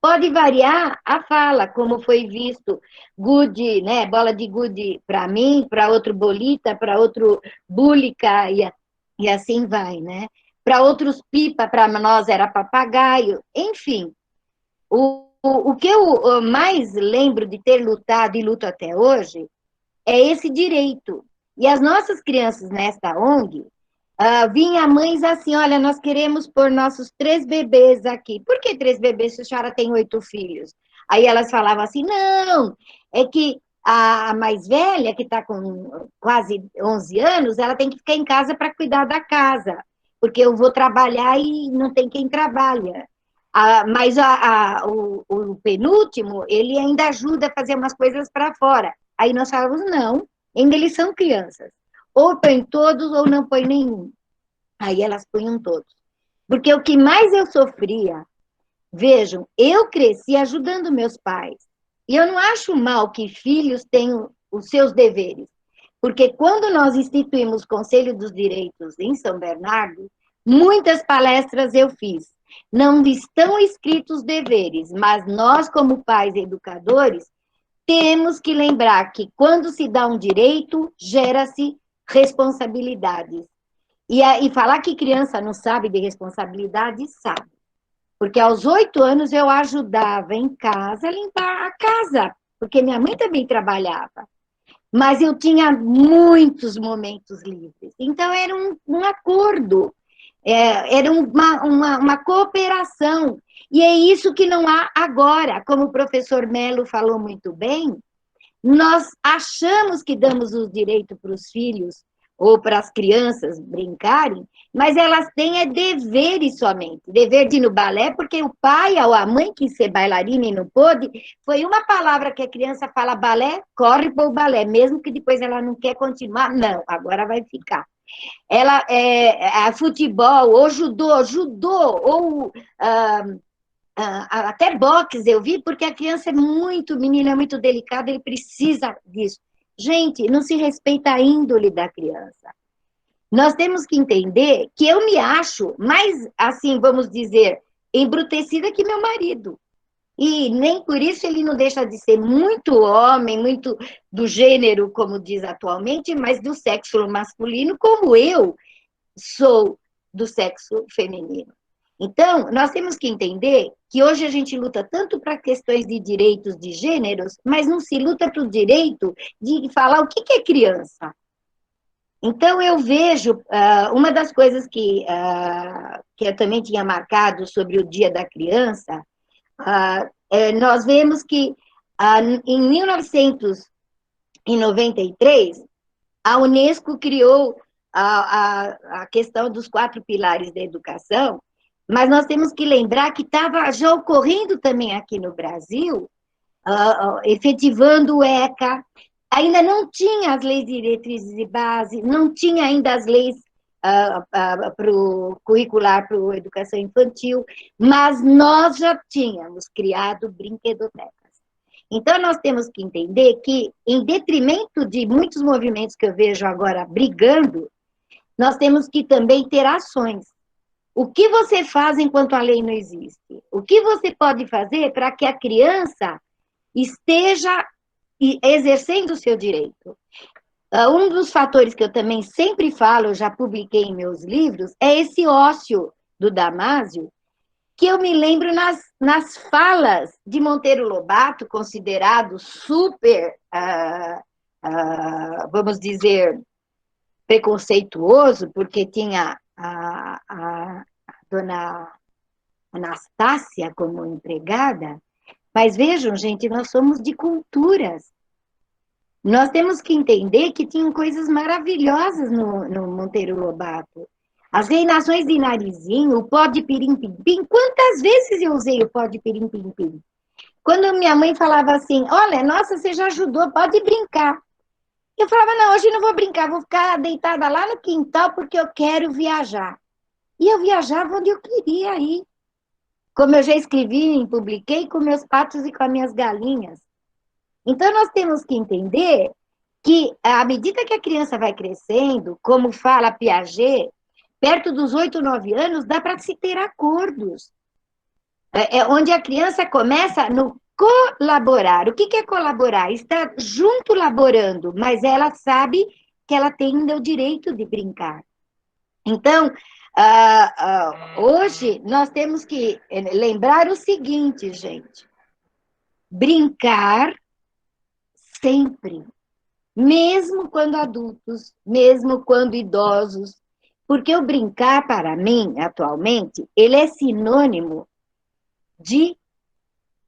Pode variar a fala, como foi visto, gude, né, bola de gude para mim, para outro bolita, para outro búlica, e assim vai, né? Para outros pipa, para nós era papagaio, enfim. O que eu mais lembro de ter lutado e luto até hoje é esse direito. E as nossas crianças nesta ONG, vinha mães assim, olha, nós queremos pôr nossos 3 bebês aqui. Por que 3 bebês se a senhora tem 8 filhos? Aí elas falavam assim, não, é que a mais velha, que está com quase 11 anos, ela tem que ficar em casa para cuidar da casa, porque eu vou trabalhar e não tem quem trabalha. Mas o penúltimo, ele ainda ajuda a fazer umas coisas para fora. Aí nós falamos, não, ainda eles são crianças. Ou põe todos ou não põe nenhum. Aí elas punham todos. Porque o que mais eu sofria, vejam, eu cresci ajudando meus pais. E eu não acho mal que filhos tenham os seus deveres. Porque quando nós instituímos o Conselho dos Direitos em São Bernardo, muitas palestras eu fiz. Não estão escritos deveres, mas nós, como pais e educadores, temos que lembrar que quando se dá um direito, gera-se responsabilidades. E falar que criança não sabe de responsabilidade, sabe. Porque aos 8 anos eu ajudava em casa a limpar a casa, porque minha mãe também trabalhava. Mas eu tinha muitos momentos livres. Então, era um acordo, era uma cooperação. E é isso que não há agora. Como o professor Melo falou muito bem, nós achamos que damos os direitos para os filhos, ou para as crianças brincarem, mas elas têm deveres somente. Dever de ir no balé, porque o pai ou a mãe quis ser bailarina e não pôde, foi uma palavra que a criança fala balé, corre para o balé, mesmo que depois ela não quer continuar, não, agora vai ficar. Ela futebol, ou judô, ou até boxe eu vi, porque a criança menina é muito delicada, ele precisa disso. Gente, não se respeita a índole da criança. Nós temos que entender que eu me acho mais, assim, vamos dizer, embrutecida que meu marido. E nem por isso ele não deixa de ser muito homem, muito do gênero, como diz atualmente, mas do sexo masculino, como eu sou do sexo feminino. Então, nós temos que entender que hoje a gente luta tanto para questões de direitos de gêneros, mas não se luta para o direito de falar o que é criança. Então, eu vejo, uma das coisas que eu também tinha marcado sobre o Dia da Criança, nós vemos que em 1993, a Unesco criou a questão dos 4 pilares da educação, mas nós temos que lembrar que estava já ocorrendo também aqui no Brasil, efetivando o ECA, ainda não tinha as leis diretrizes de base, não tinha ainda as leis curricular para a educação infantil, mas nós já tínhamos criado brinquedotecas. Então, nós temos que entender que, em detrimento de muitos movimentos que eu vejo agora brigando, nós temos que também ter ações. O que você faz enquanto a lei não existe? O que você pode fazer para que a criança esteja exercendo o seu direito? Um dos fatores que eu também sempre falo, eu já publiquei em meus livros, é esse ócio do Damásio, que eu me lembro nas falas de Monteiro Lobato, considerado super, vamos dizer, preconceituoso, porque tinha a dona Anastácia como empregada, mas vejam, gente, nós somos de culturas. Nós temos que entender que tinham coisas maravilhosas no Monteiro Lobato. As reinações de narizinho, o pó de pirim-pim-pim. Quantas vezes eu usei o pó de pirim-pim-pim? Quando minha mãe falava assim, olha, nossa, você já ajudou, pode brincar. Eu falava, não, hoje não vou brincar, vou ficar deitada lá no quintal porque eu quero viajar. E eu viajava onde eu queria ir. Como eu já escrevi e publiquei, com meus patos e com as minhas galinhas. Então, nós temos que entender que, à medida que a criança vai crescendo, como fala Piaget, perto dos 8, 9 anos, dá para se ter acordos. Onde a criança começa no colaborar. O que é colaborar? Está junto laborando, mas ela sabe que ela tem ainda o direito de brincar. Então, hoje, nós temos que lembrar o seguinte, gente. Brincar sempre, mesmo quando adultos, mesmo quando idosos, porque o brincar, para mim, atualmente, ele é sinônimo de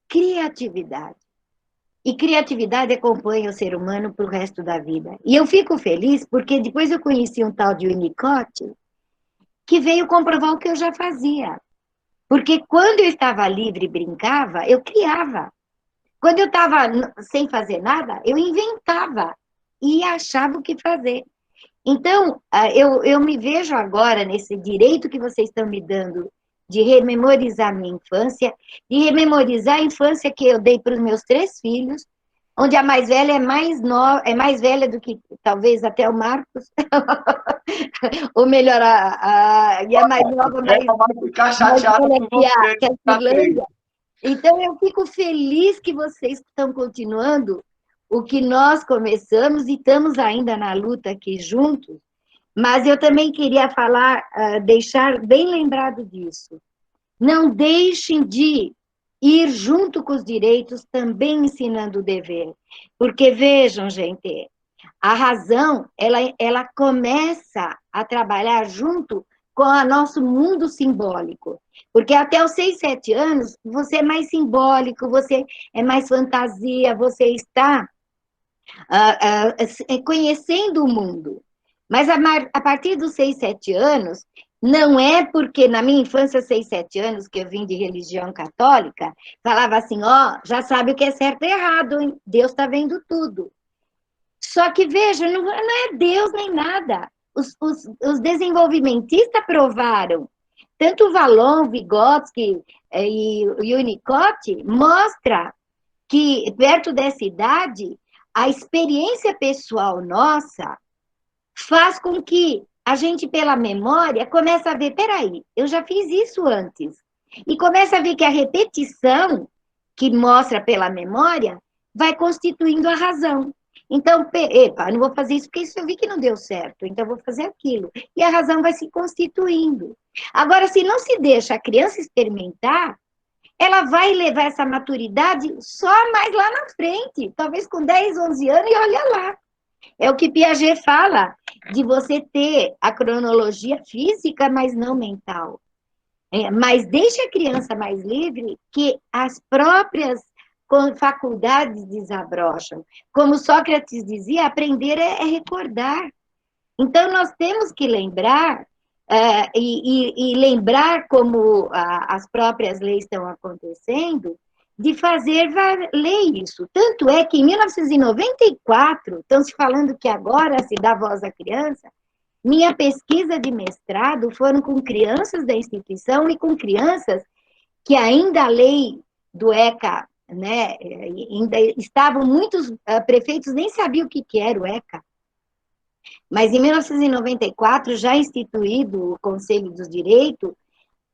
criatividade. E criatividade acompanha o ser humano para o resto da vida. E eu fico feliz porque depois eu conheci um tal de Winnicott que veio comprovar o que eu já fazia. Porque quando eu estava livre e brincava, eu criava. Quando eu estava sem fazer nada, eu inventava e achava o que fazer. Então, eu me vejo agora nesse direito que vocês estão me dando de rememorizar minha infância, de rememorizar a infância que eu dei para os meus 3 filhos, onde a mais velha é mais velha do que talvez até o Marcos, ou melhor, e a mais nova,
vai ficar chateada com você,
que a Finlândia. Então, eu fico feliz que vocês estão continuando o que nós começamos e estamos ainda na luta aqui juntos, mas eu também queria falar, deixar bem lembrado disso. Não deixem de ir junto com os direitos, também ensinando o dever. Porque, vejam, gente, a razão, ela começa a trabalhar junto com o nosso mundo simbólico. Porque até os 6, 7 anos, você é mais simbólico, você é mais fantasia, você está conhecendo o mundo. Mas a partir dos 6, 7 anos, não é porque na minha infância, 6, 7 anos, que eu vim de religião católica, falava assim, ó, já sabe o que é certo e errado, hein? Deus está vendo tudo. Só que, veja, não é Deus nem nada. Os desenvolvimentistas provaram, tanto o Valon, Vygotsky e o Winnicott, mostra que, perto dessa idade, a experiência pessoal nossa faz com que a gente, pela memória, comece a ver, peraí, eu já fiz isso antes. E começa a ver que a repetição, que mostra pela memória, vai constituindo a razão. Então, epa, não vou fazer isso porque isso eu vi que não deu certo, então eu vou fazer aquilo. E a razão vai se constituindo. Agora, se não se deixa a criança experimentar, ela vai levar essa maturidade só mais lá na frente, talvez com 10, 11 anos, e olha lá. É o que Piaget fala, de você ter a cronologia física, mas não mental. Mas deixa a criança mais livre, que as próprias faculdades desabrocham. Como Sócrates dizia, aprender é recordar. Então, nós temos que lembrar, e lembrar como as próprias leis estão acontecendo, de fazer valer isso. Tanto é que em 1994, estão se falando que agora se dá voz à criança, minha pesquisa de mestrado foram com crianças da instituição e com crianças que ainda a lei do ECA, né, ainda estavam muitos prefeitos nem sabiam o que era o ECA. Mas em 1994, já instituído o Conselho dos Direitos,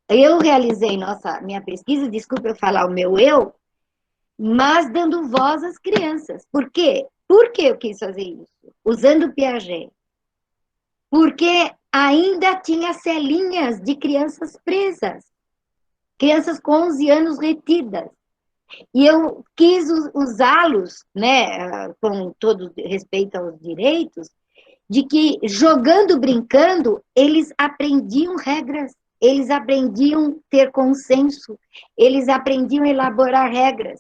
eu realizei minha pesquisa, desculpa eu falar o meu eu, mas dando voz às crianças. Por quê? Por que eu quis fazer isso? Usando Piaget. Porque ainda tinha celinhas de crianças presas, crianças com 11 anos retidas. E eu quis usá-los, né, com todo respeito aos direitos, de que jogando, brincando, eles aprendiam regras, eles aprendiam ter consenso, eles aprendiam elaborar regras.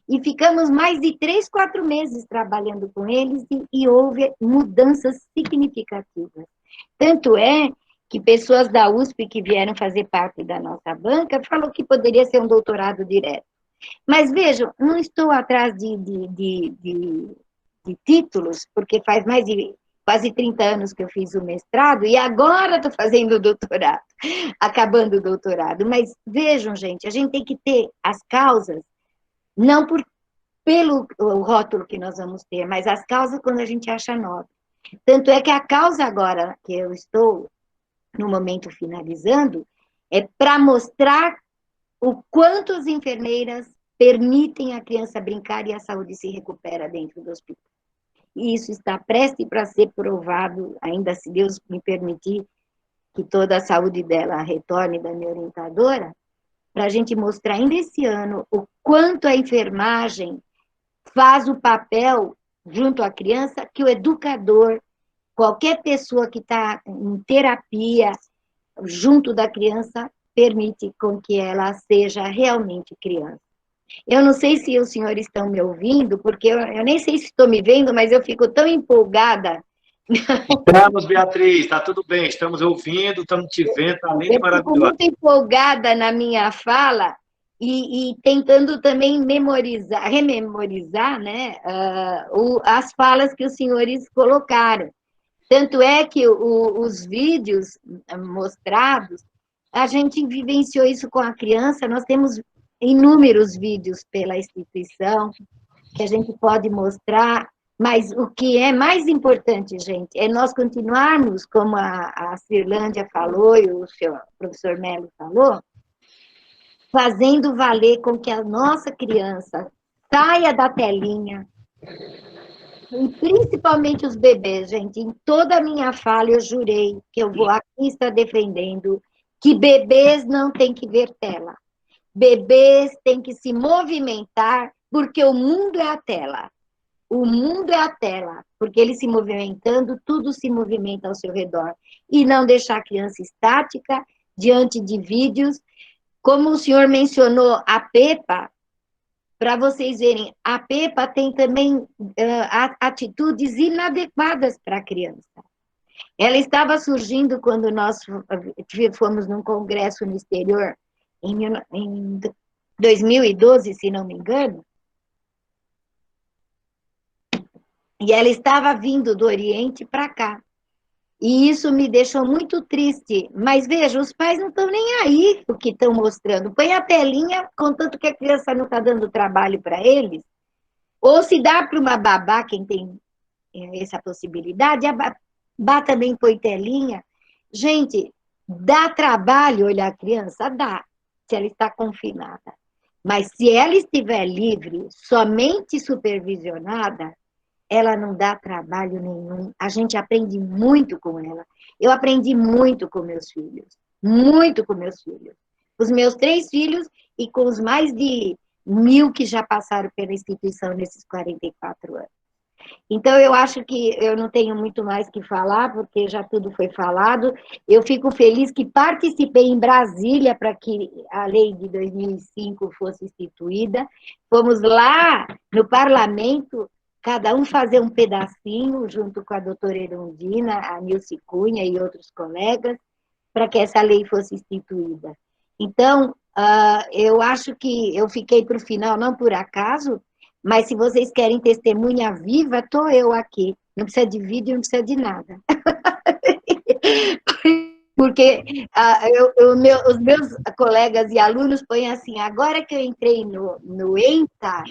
E ficamos mais de 3, 4 meses trabalhando com eles e houve mudanças significativas. Tanto é que pessoas da USP que vieram fazer parte da nossa banca falaram que poderia ser um doutorado direto. Mas vejam, não estou atrás de títulos, porque faz mais de quase 30 anos que eu fiz o mestrado, e agora estou fazendo o doutorado, acabando o doutorado. Mas vejam, gente, a gente tem que ter as causas, não pelo rótulo que nós vamos ter, mas as causas quando a gente acha nobre. Tanto é que a causa agora, que eu estou, no momento, finalizando, é para mostrar o quanto as enfermeiras permitem a criança brincar e a saúde se recupera dentro do hospital. E isso está prestes para ser provado, ainda se Deus me permitir que toda a saúde dela retorne da minha orientadora, para a gente mostrar ainda esse ano o quanto a enfermagem faz o papel, junto à criança, que o educador, qualquer pessoa que está em terapia, junto da criança, permite com que ela seja realmente criança. Eu não sei se os senhores estão me ouvindo, porque eu nem sei se estou me vendo, mas eu fico tão empolgada.
Estamos, Beatriz, está tudo bem, estamos ouvindo, estamos te vendo, está além de maravilhoso.
Eu fico muito empolgada na minha fala e tentando também rememorizar, né, as falas que os senhores colocaram. Tanto é que os vídeos mostrados, a gente vivenciou isso com a criança, nós temos inúmeros vídeos pela instituição que a gente pode mostrar, mas o que é mais importante, gente, é nós continuarmos, como a Cirlândia falou e o professor Melo falou, fazendo valer com que a nossa criança saia da telinha, e principalmente os bebês, gente. Em toda a minha fala eu jurei que eu vou aqui estar defendendo que bebês não têm que ver tela. Bebês têm que se movimentar, porque o mundo é a tela. O mundo é a tela, porque ele se movimentando, tudo se movimenta ao seu redor. E não deixar a criança estática diante de vídeos. Como o senhor mencionou a Pepa, para vocês verem, a Pepa tem também atitudes inadequadas para a criança. Ela estava surgindo quando nós fomos num congresso no exterior, em 2012, se não me engano, e ela estava vindo do Oriente para cá. E isso me deixou muito triste. Mas veja, os pais não estão nem aí o que estão mostrando. Põe a telinha, contanto que a criança não está dando trabalho para eles. Ou se dá para uma babá, quem tem essa possibilidade, a babá também põe telinha. Gente, dá trabalho olhar a criança? Dá, se ela está confinada. Mas se ela estiver livre, somente supervisionada, ela não dá trabalho nenhum. A gente aprende muito com ela. Eu aprendi muito com meus filhos. Muito com meus filhos. Os meus 3 filhos e com os mais de 1000 que já passaram pela instituição nesses 44 anos. Então, eu acho que eu não tenho muito mais que falar, porque já tudo foi falado. Eu fico feliz que participei em Brasília para que a lei de 2005 fosse instituída. Fomos lá no parlamento, cada um fazer um pedacinho, junto com a doutora Erundina, a Nilce Cunha e outros colegas, para que essa lei fosse instituída. Então, eu acho que eu fiquei para o final, não por acaso, mas se vocês querem testemunha viva, estou eu aqui. Não precisa de vídeo, não precisa de nada. Porque os meus colegas e alunos põem assim, agora que eu entrei no ENTA,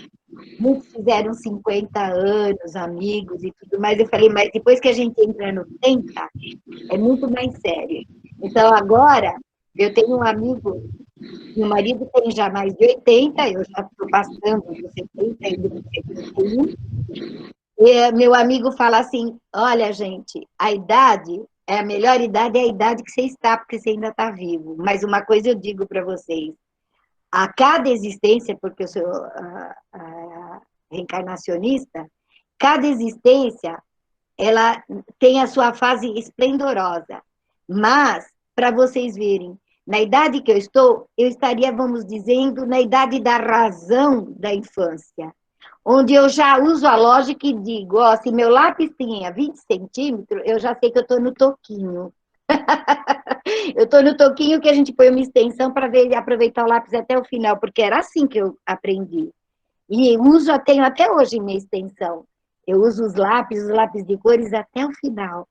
muitos fizeram 50 anos, amigos e tudo mais. Eu falei, mas depois que a gente entra no ENTA, é muito mais sério. Então, agora, eu tenho um amigo, meu marido tem já mais de 80, eu já estou passando dos 70, indo para 71. E meu amigo fala assim, olha, gente, a idade, a melhor idade é a idade que você está, porque você ainda está vivo. Mas uma coisa eu digo para vocês, a cada existência, porque eu sou reencarnacionista, cada existência, ela tem a sua fase esplendorosa. Mas, para vocês verem, na idade que eu estou, eu estaria, vamos dizendo, na idade da razão da infância, onde eu já uso a lógica e digo, ó, se meu lápis tinha 20 centímetros, eu já sei que eu estou no toquinho. Eu estou no toquinho que a gente põe uma extensão para aproveitar o lápis até o final, porque era assim que eu aprendi. E tenho até hoje minha extensão. Eu uso os lápis de cores até o final.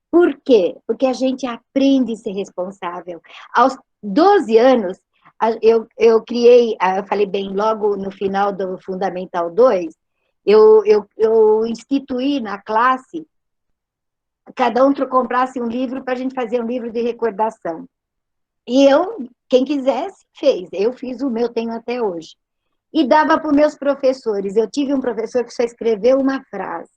Por quê? Porque a gente aprende a ser responsável. Aos 12 anos, eu criei, eu falei bem, logo no final do Fundamental 2, eu instituí na classe, cada um comprasse um livro para a gente fazer um livro de recordação. E quem quisesse, fez. Eu fiz o meu, tenho até hoje. E dava para os meus professores. Eu tive um professor que só escreveu uma frase.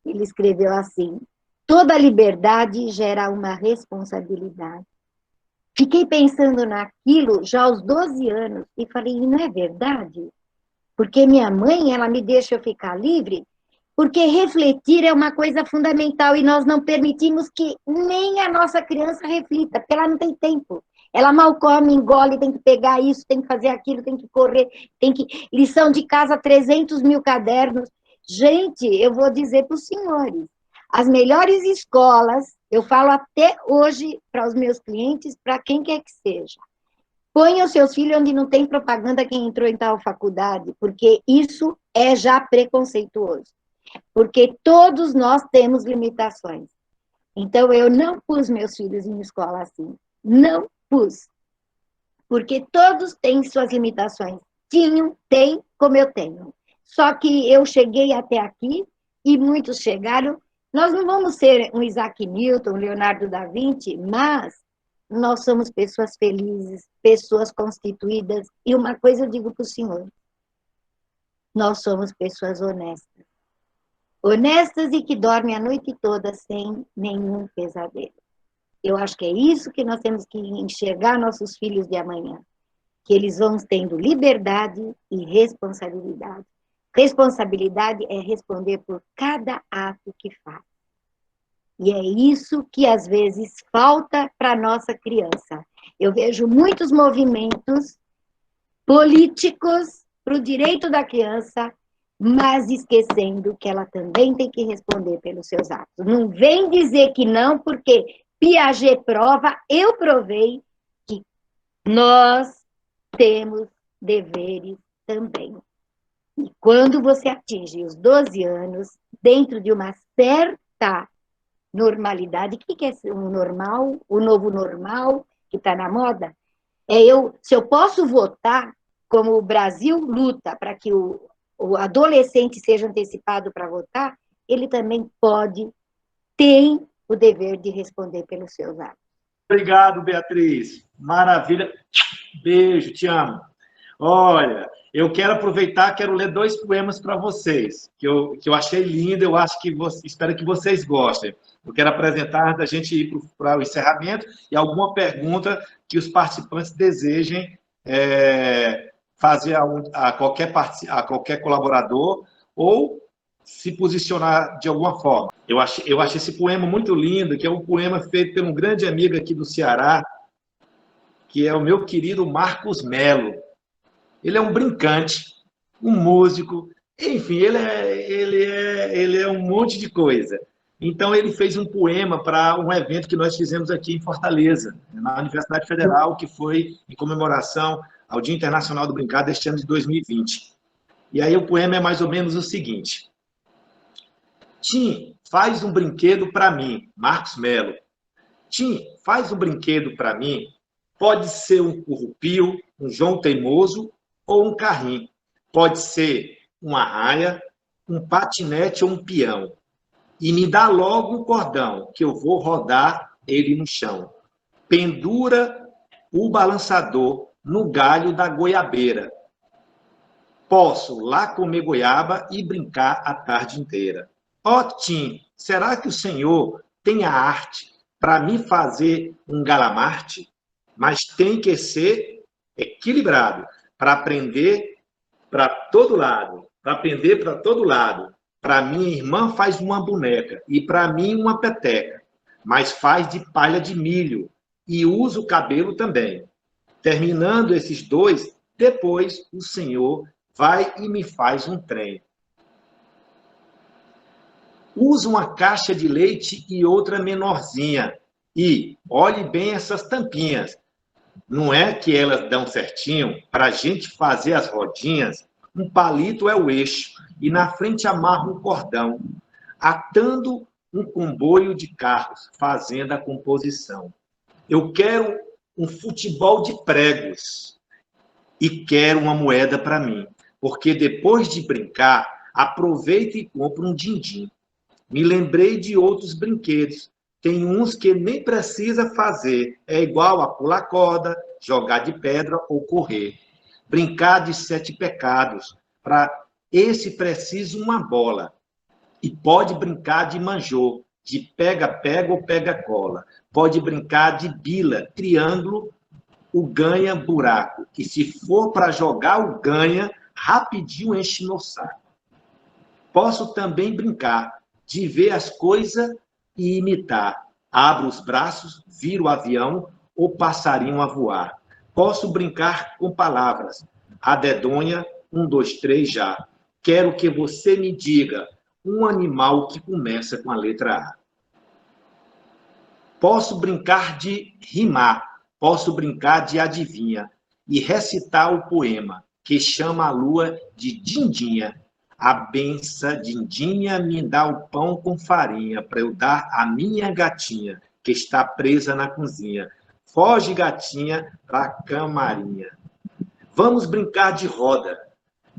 Ele escreveu assim, toda liberdade gera uma responsabilidade. Fiquei pensando naquilo já aos 12 anos e falei, não é verdade? Porque minha mãe, ela me deixa eu ficar livre, porque refletir é uma coisa fundamental e nós não permitimos que nem a nossa criança reflita, porque ela não tem tempo. Ela mal come, engole, tem que pegar isso, tem que fazer aquilo, tem que correr, lição de casa, 300 mil cadernos. Gente, eu vou dizer para os senhores, as melhores escolas, eu falo até hoje para os meus clientes, para quem quer que seja, ponham seus filhos onde não tem propaganda quem entrou em tal faculdade, porque isso é já preconceituoso. Porque todos nós temos limitações. Então, eu não pus meus filhos em escola assim. Não pus. Porque todos têm suas limitações. Tem, como eu tenho. Só que eu cheguei até aqui, e muitos chegaram. Nós não vamos ser um Isaac Newton, um Leonardo da Vinci, mas nós somos pessoas felizes, pessoas constituídas. E uma coisa eu digo para o senhor, nós somos pessoas honestas. Honestas e que dormem a noite toda sem nenhum pesadelo. Eu acho que é isso que nós temos que enxergar nossos filhos de amanhã, que eles vão tendo liberdade e responsabilidade. Responsabilidade é responder por cada ato que faz. E é isso que às vezes falta para a nossa criança. Eu vejo muitos movimentos políticos para o direito da criança, mas esquecendo que ela também tem que responder pelos seus atos. Não vem dizer que não, porque Piaget prova, eu provei, que nós temos deveres também. E quando você atinge os 12 anos, dentro de uma certa normalidade, o que é o normal, o novo normal, que está na moda? Se eu posso votar, como o Brasil luta para que o adolescente seja antecipado para votar, ele também tem o dever de responder pelos seus atos.
Obrigado, Beatriz. Maravilha. Beijo, te amo. Olha, eu quero aproveitar, quero ler 2 poemas para vocês, que eu achei lindo, espero que vocês gostem. Eu quero apresentar, antes da gente ir para o encerramento, e alguma pergunta que os participantes desejem fazer a qualquer colaborador, ou se posicionar de alguma forma. Eu achei esse poema muito lindo, que é um poema feito por um grande amigo aqui do Ceará, que é o meu querido Marcos Melo. Ele é um brincante, um músico, enfim, ele é um monte de coisa. Então, ele fez um poema para um evento que nós fizemos aqui em Fortaleza, na Universidade Federal, que foi em comemoração ao Dia Internacional do Brincar deste ano de 2020. E aí o poema é mais ou menos o seguinte: Tim, faz um brinquedo para mim, Marcos Melo. Tim, faz um brinquedo para mim. Pode ser um currupio, um João Teimoso ou um carrinho. Pode ser uma raia, um patinete ou um peão. E me dá logo um cordão, que eu vou rodar ele no chão. Pendura o balançador no galho da goiabeira. Posso lá comer goiaba e brincar a tarde inteira. Ó, Tim, será que o senhor tem a arte para me fazer um galamarte? Mas tem que ser equilibrado, para aprender para todo lado. Para aprender para todo lado. Para minha irmã faz uma boneca e para mim uma peteca, mas faz de palha de milho e usa o cabelo também. Terminando esses 2, depois o senhor vai e me faz um trem. Usa uma caixa de leite e outra menorzinha. E olhe bem essas tampinhas. Não é que elas dão certinho para a gente fazer as rodinhas? Um palito é o eixo e na frente amarra um cordão, atando um comboio de carros, fazendo a composição. Eu quero um futebol de pregos e quero uma moeda para mim, porque depois de brincar, aproveito e compro um din-din. Me lembrei de outros brinquedos. Tem uns que nem precisa fazer. É igual a pular corda, jogar de pedra ou correr. Brincar de 7 pecados. Para esse preciso uma bola. E pode brincar de manjô, de pega-pega ou pega-cola. Pode brincar de bila, triângulo, o ganha-buraco. E se for para jogar o ganha, rapidinho enche meu saco. Posso também brincar de ver as coisas e imitar. Abro os braços, viro o avião ou passarinho a voar. Posso brincar com palavras. A dedonha, 1, 2, 3, já. Quero que você me diga um animal que começa com a letra A. Posso brincar de rimar. Posso brincar de adivinha e recitar o poema que chama a lua de Dindinha. A benção Dindinha me dá o pão com farinha para eu dar à minha gatinha, que está presa na cozinha. Foge, gatinha, para a camarinha. Vamos brincar de roda.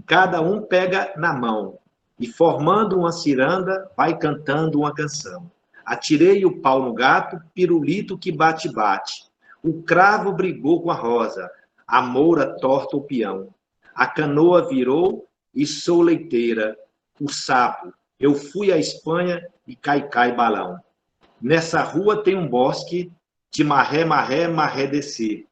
Cada um pega na mão e, formando uma ciranda, vai cantando uma canção. Atirei o pau no gato, pirulito que bate-bate. O cravo brigou com a rosa, a moura torta o peão. A canoa virou e sou leiteira, o sapo. Eu fui à Espanha e cai balão. Nessa rua tem um bosque de marré, marré, marré descer.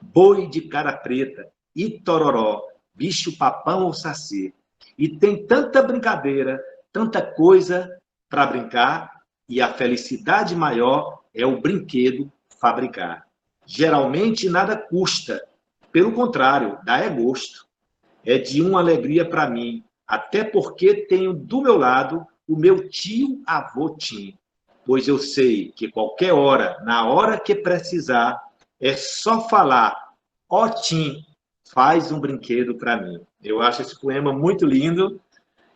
Boi de cara preta e tororó, bicho papão ou saci. E tem tanta brincadeira, tanta coisa para brincar, e a felicidade maior é o brinquedo fabricar. Geralmente nada custa, pelo contrário, dá é gosto. É de uma alegria para mim até porque tenho do meu lado o meu tio-avô Tim, pois eu sei que qualquer hora, na hora que precisar, é só falar, ó Tim, faz um brinquedo para mim. Eu acho esse poema muito lindo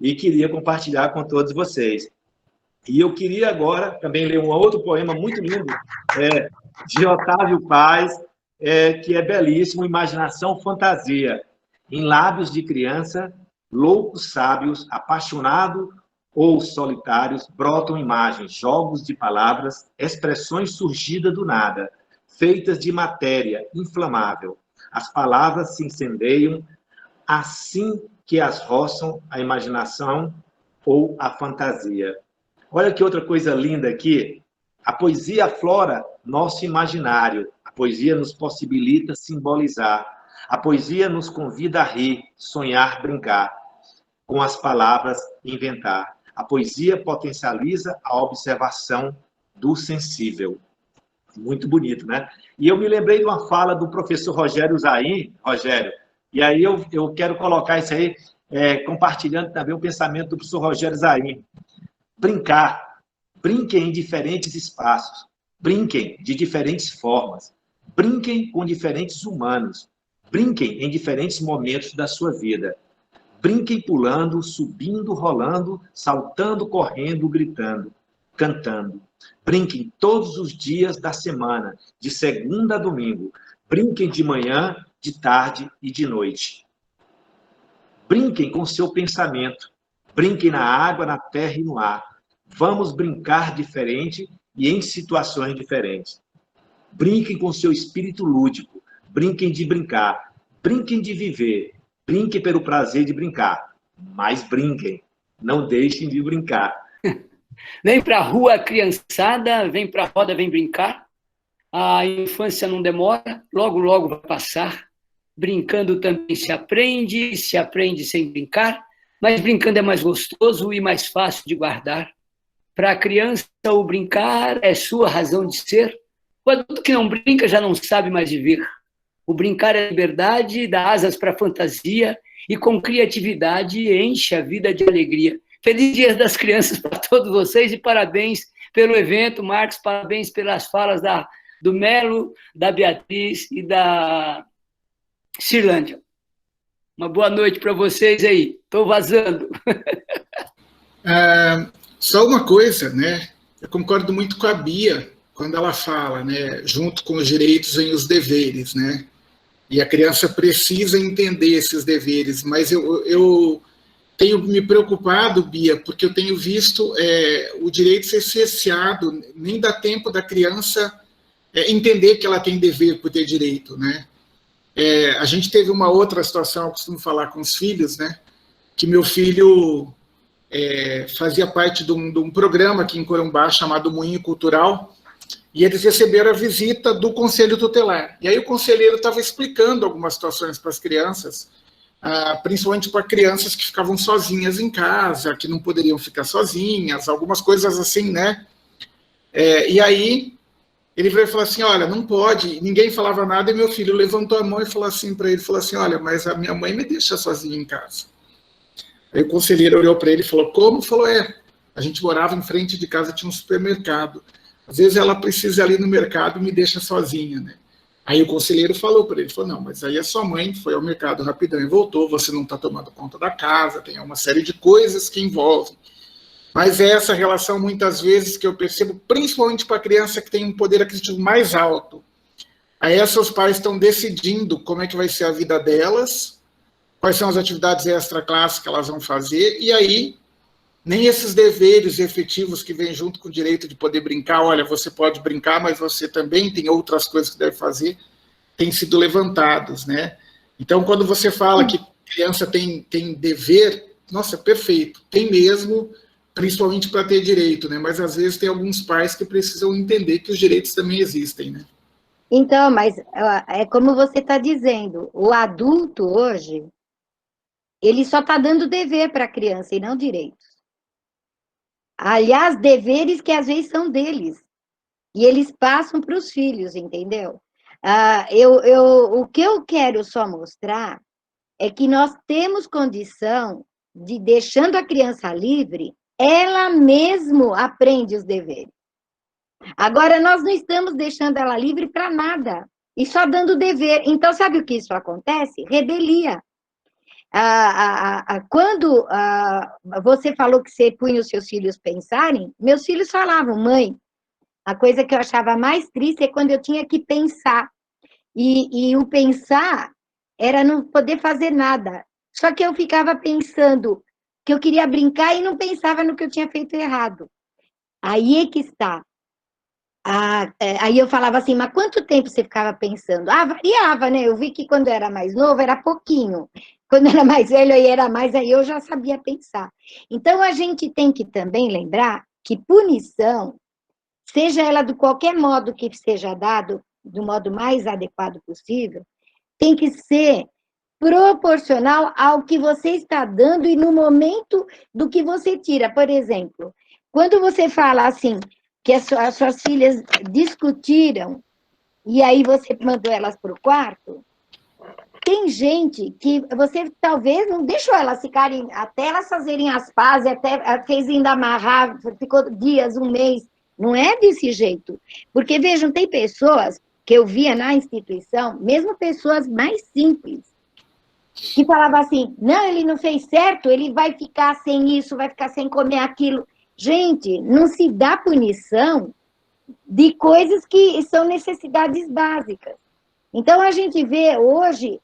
e queria compartilhar com todos vocês. E eu queria agora também ler um outro poema muito lindo, de Otávio Paz, que é belíssimo, Imaginação Fantasia. Em lábios de criança, loucos sábios, apaixonados ou solitários, brotam imagens, jogos de palavras, expressões surgidas do nada, feitas de matéria inflamável. As palavras se incendeiam assim que as roçam a imaginação ou a fantasia. Olha que outra coisa linda aqui. A poesia aflora nosso imaginário. A poesia nos possibilita simbolizar. A poesia nos convida a rir, sonhar, brincar. Com as palavras, inventar. A poesia potencializa a observação do sensível. Muito bonito, né? E eu me lembrei de uma fala do professor Rogério Zain, Rogério, e aí eu quero colocar isso aí, compartilhando também o pensamento do professor Rogério Zain. Brincar. Brinquem em diferentes espaços. Brinquem de diferentes formas. Brinquem com diferentes humanos. Brinquem em diferentes momentos da sua vida. Brinquem pulando, subindo, rolando, saltando, correndo, gritando, cantando. Brinquem todos os dias da semana, de segunda a domingo. Brinquem de manhã, de tarde e de noite. Brinquem com seu pensamento. Brinquem na água, na terra e no ar. Vamos brincar diferente e em situações diferentes. Brinquem com seu espírito lúdico. Brinquem de brincar. Brinquem de viver. Brinquem pelo prazer de brincar. Mas brinquem. Não deixem de brincar.
Vem para a rua, criançada. Vem para a roda, vem brincar. A infância não demora. Logo, logo vai passar. Brincando também se aprende sem brincar. Mas brincando é mais gostoso e mais fácil de guardar. Para a criança, o brincar é sua razão de ser. O adulto que não brinca já não sabe mais viver. O brincar é liberdade, dá asas para a fantasia e com criatividade enche a vida de alegria. Feliz Dia das Crianças para todos vocês e parabéns pelo evento, Marcos, parabéns pelas falas do Melo, da Beatriz e da Cirlândia. Uma boa noite para vocês aí. Estou vazando.
Só uma coisa, né? Eu concordo muito com a Bia quando ela fala, né? Junto com os direitos vem os deveres, né? E a criança precisa entender esses deveres. Mas eu tenho me preocupado, Bia, porque eu tenho visto o direito ser cerceado. Nem dá tempo da criança entender que ela tem dever por ter direito, né? A gente teve uma outra situação, eu costumo falar com os filhos, né? Que meu filho fazia parte de um programa aqui em Corumbá chamado Moinho Cultural, e eles receberam a visita do conselho tutelar. E aí o conselheiro estava explicando algumas situações para as crianças, principalmente para crianças que ficavam sozinhas em casa, que não poderiam ficar sozinhas, algumas coisas assim, né? E aí ele veio e falou assim, olha, não pode, ninguém falava nada, e meu filho levantou a mão e falou assim para ele, falou assim, olha, mas a minha mãe me deixa sozinha em casa. Aí o conselheiro olhou para ele e falou, como? Falou, a gente morava em frente de casa, tinha um supermercado. Às vezes ela precisa ir ali no mercado e me deixa sozinha, né? Aí o conselheiro falou para ele, falou, não, mas aí a sua mãe foi ao mercado rapidão e voltou, você não está tomando conta da casa, tem uma série de coisas que envolvem. Mas é essa relação, muitas vezes, que eu percebo, principalmente para a criança que tem um poder aquisitivo mais alto. Aí seus pais estão decidindo como é que vai ser a vida delas, quais são as atividades extra-classe que elas vão fazer, e aí nem esses deveres efetivos que vêm junto com o direito de poder brincar, olha, você pode brincar, mas você também tem outras coisas que deve fazer, têm sido levantados, né? Então, quando você fala que criança tem dever, nossa, perfeito, tem mesmo, principalmente para ter direito, né? Mas às vezes tem alguns pais que precisam entender que os direitos também existem, né?
Então, mas é como você está dizendo, o adulto hoje, ele só está dando dever para a criança e não direitos. Aliás, deveres que às vezes são deles. E eles passam para os filhos, entendeu? O que eu quero só mostrar é que nós temos condição de deixando a criança livre, ela mesmo aprende os deveres. Agora, nós não estamos deixando ela livre para nada, e só dando dever. Então, sabe o que isso acontece? Rebelia. Quando você falou que você punha os seus filhos pensarem, meus filhos falavam, mãe, a coisa que eu achava mais triste é quando eu tinha que pensar. E o pensar era não poder fazer nada. Só que eu ficava pensando que eu queria brincar e não pensava no que eu tinha feito errado. Aí é que está. Aí eu falava assim, mas quanto tempo você ficava pensando? Variava, né? Eu vi que quando eu era mais novo era pouquinho. Quando eu era mais velho, aí era mais, aí eu já sabia pensar. Então, a gente tem que também lembrar que punição, seja ela de qualquer modo que seja dado, do modo mais adequado possível, tem que ser proporcional ao que você está dando e no momento do que você tira. Por exemplo, quando você fala assim, que as suas filhas discutiram, e aí você mandou elas para o quarto, tem gente que você talvez não deixou elas ficarem, até elas fazerem as pazes, até fez ainda amarrar, ficou dias, um mês. Não é desse jeito. Porque, vejam, tem pessoas que eu via na instituição, mesmo pessoas mais simples, que falavam assim, não, ele não fez certo, ele vai ficar sem isso, vai ficar sem comer aquilo. Gente, não se dá punição de coisas que são necessidades básicas. Então, a gente vê hoje,